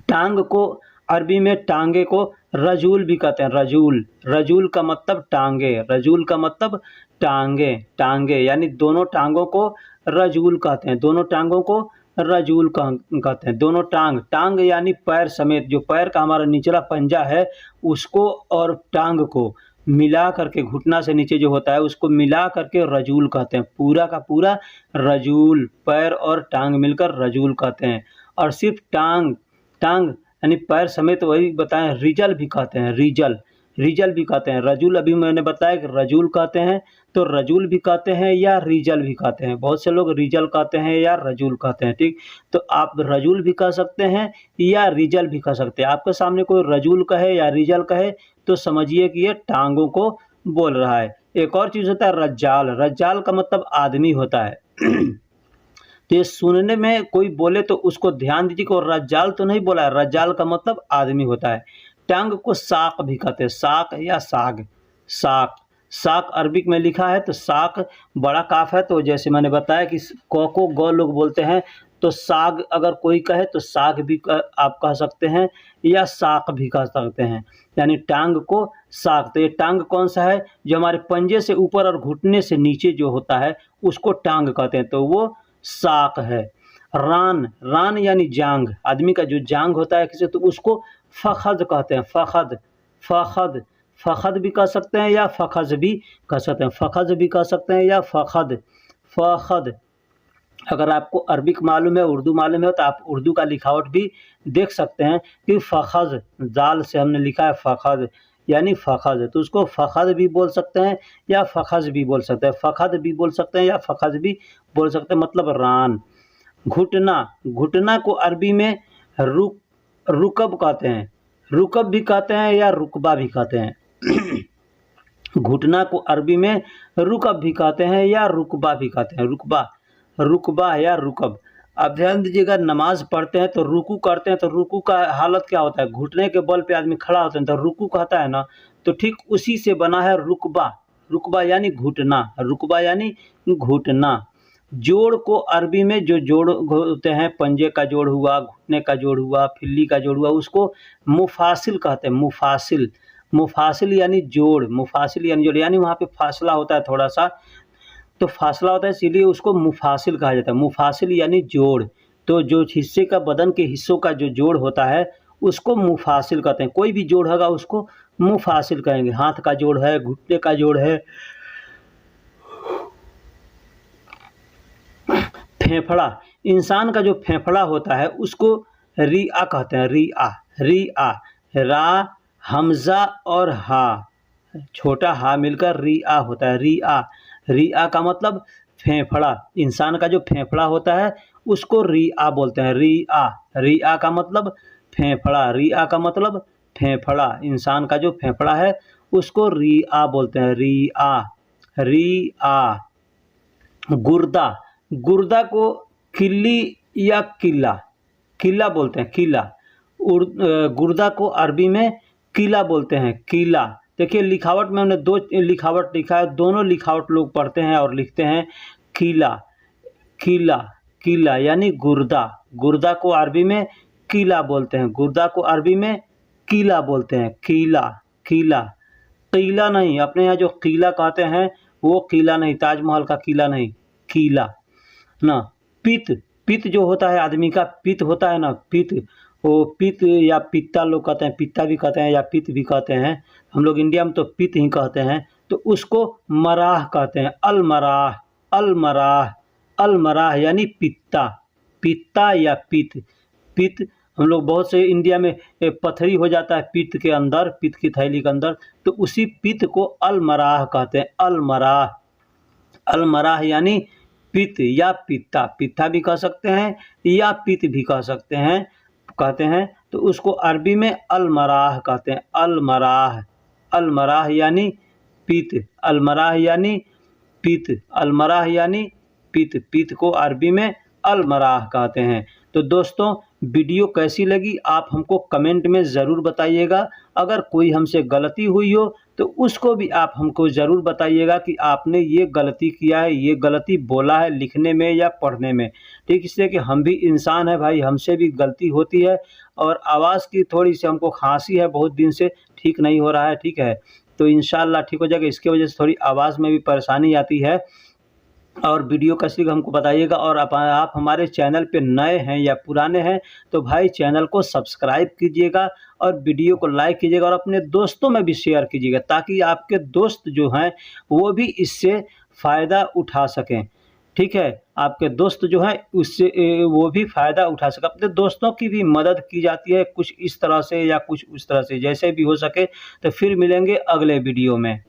टांग को अरबी में टांगे को रजूल भी कहते हैं। रजूल, रजूल का मतलब टांगे, रजूल का मतलब टांगे, टांगे यानी दोनों टांगों को रजूल कहते हैं। दोनों टांगों को रजूल कहते हैं। दोनों टांग, टांग यानी पैर समेत, जो पैर का हमारा निचला पंजा है उसको और टांग को मिला करके, घुटना से नीचे जो होता है उसको मिला करके रजूल कहते हैं। पूरा का पूरा रजूल, पैर और टांग मिलकर रजूल कहते हैं। और सिर्फ टांग, टांग यानी पैर समेत वही बताएं, रिजल भी कहते हैं। रिजल, रिजल भी कहते हैं। रजूल अभी मैंने बताया कि रजूल कहते हैं, तो रजूल भी कहते हैं या रिजल भी कहते हैं। बहुत से लोग रिजल कहते हैं या रजूल कहते हैं, ठीक। तो आप रजूल भी कह सकते हैं या रिजल भी कह सकते हैं। आपके सामने कोई रजूल कहे या रिजल कहे तो समझिए कि ये टांगों को बोल रहा है। एक और चीज़ होता है रज्जाल, रज्जाल का मतलब आदमी होता है। तो ये सुनने में कोई बोले तो उसको ध्यान दीजिए कि रज्जाल तो नहीं बोला है, रज्जाल का मतलब आदमी होता है। टांग को साक भी कहते हैं। साक या साग, साक, साक अरबिक में लिखा है तो साक बड़ा काफ है, तो जैसे मैंने बताया कि क को ग लोग बोलते हैं, तो साग अगर कोई कहे तो साग भी आप कह सकते हैं या साक भी कह सकते हैं, यानी टांग को साक। तो ये टांग कौन सा है? जो हमारे पंजे से ऊपर और घुटने से नीचे जो होता है उसको टांग कहते हैं, तो वो साक है। रान, रान यानी जांग, आदमी का जो जांग होता है किसी, तो उसको फखद कहते हैं। फखद, फखद, फखद भी कह सकते हैं या फखज भी कह सकते हैं। फखज भी कह सकते हैं या फखद, फखद। अगर आपको अरबिक मालूम है, उर्दू मालूम है तो आप उर्दू का लिखावट भी देख सकते हैं कि फखज, जाल से हमने लिखा है फखद यानी फखज, तो उसको फखद भी बोल सकते हैं या फखज भी बोल सकते हैं। फखद भी बोल सकते हैं या फखज भी बोल सकते हैं, मतलब रान। घुटना, घुटना को अरबी में रुकब कहते हैं। रुकब भी कहते हैं या रुकबा भी कहते हैं। घुटना को अरबी में रुकब भी कहते हैं या रुकबा भी कहते हैं। रुकबा, रुकबा या रुकब। अब ध्यान दीजिएगा, नमाज पढ़ते हैं तो रुकू करते हैं तो रुकू का हालत क्या होता है, घुटने के बल पे आदमी खड़ा होता है तो रुकू कहता है ना, तो ठीक उसी से बना है रुकबा। रुकबा यानी घुटना, रुकबा यानी घुटना। जोड़ को अरबी में जो जोड़ होते हैं, पंजे का जोड़ हुआ, घुटने का जोड़ हुआ, फिल्ली का जोड़ हुआ, उसको मुफासिल कहते हैं। मुफासिल, मुफासिल यानी जोड़, मुफासिल यानी जोड़, यानी वहाँ पे फासला होता है थोड़ा सा, तो फासला होता है इसीलिए उसको मुफासिल कहा जाता है। मुफासिल यानी जोड़। तो जो हिस्से का, बदन के हिस्सों का जो जोड़ होता है उसको मुफासिल कहते हैं। कोई भी जोड़ होगा उसको मुफासिल कहेंगे। हाथ का जोड़ है, घुटने का जोड़ है। फेफड़ा, इंसान का जो फेफड़ा होता है उसको रिआ कहते हैं। रिआ, रिआ, रा, हमजा और हा, छोटा हा मिलकर रिआ होता है। रिआ, रिआ का मतलब फेफड़ा। इंसान का जो फेफड़ा होता है उसको रिआ बोलते हैं। रिआ, रिआ का मतलब फेफड़ा, रिआ का मतलब फेफड़ा। इंसान का जो फेफड़ा है उसको रिआ बोलते हैं। रिआ, रिआ। गुर्दा, गुर्दा को किल्ली या किला, किला बोलते हैं, किला। गुर्दा को अरबी में किला बोलते हैं, किला। देखिए लिखावट में हमने दो लिखावट लिखा है, दोनों लिखावट लोग पढ़ते हैं और लिखते हैं किला, किला, किला यानी गुर्दा। गुर्दा को अरबी में किला बोलते हैं, गुर्दा को अरबी में किला बोलते हैं, किला, किला। किला नहीं, अपने यहाँ जो किला कहते हैं वो किला नहीं, ताजमहल का किला नहीं, किला ना। पित्त, पित्त जो होता है आदमी का, पित्त होता है ना, पित्त, वो पित्त या पित्ता लोग कहते हैं, पित्ता भी कहते हैं या पित्त भी कहते हैं। हम लोग इंडिया में तो पित्त ही कहते हैं। तो उसको मराह कहते हैं, अलमराह, अलमराह, अलमराह यानी पित्ता, पित्ता या पित्त। पित्त हम लोग बहुत से इंडिया में पथरी हो जाता है पित्त के अंदर, पित्त की थैली के अंदर, तो उसी पित्त को अलमराह कहते हैं, अलमराह। अलमराह यानी पित्त या पित्ता, पित्ता भी कह सकते हैं या पित्त भी कह सकते हैं, कहते हैं। तो उसको अरबी में अलमराह कहते हैं, अलमराह। अलमराह यानी पित्त, अलमराह यानी पित्त, अलमराह यानी पित्त। पित्त को अरबी में अलमराह कहते हैं। तो दोस्तों वीडियो कैसी लगी आप हमको कमेंट में ज़रूर बताइएगा। अगर कोई हमसे गलती हुई हो तो उसको भी आप हमको ज़रूर बताइएगा कि आपने ये गलती किया है, ये गलती बोला है लिखने में या पढ़ने में, ठीक। इसलिए कि हम भी इंसान है भाई, हमसे भी गलती होती है। और आवाज़ की थोड़ी सी हमको खांसी है, बहुत दिन से ठीक नहीं हो रहा है, ठीक है। तो इंशाल्लाह ठीक हो जाएगा। इसकी वजह से थोड़ी आवाज़ में भी परेशानी आती है। और वीडियो कैसी लगी हमको बताइएगा। और आप हमारे चैनल पे नए हैं या पुराने हैं तो भाई चैनल को सब्सक्राइब कीजिएगा और वीडियो को लाइक कीजिएगा और अपने दोस्तों में भी शेयर कीजिएगा, ताकि आपके दोस्त जो हैं वो भी इससे फ़ायदा उठा सकें, ठीक है। आपके दोस्त जो हैं उससे वो भी फ़ायदा उठा सकें। अपने दोस्तों की भी मदद की जाती है कुछ इस तरह से या कुछ उस तरह से, जैसे भी हो सके। तो फिर मिलेंगे अगले वीडियो में।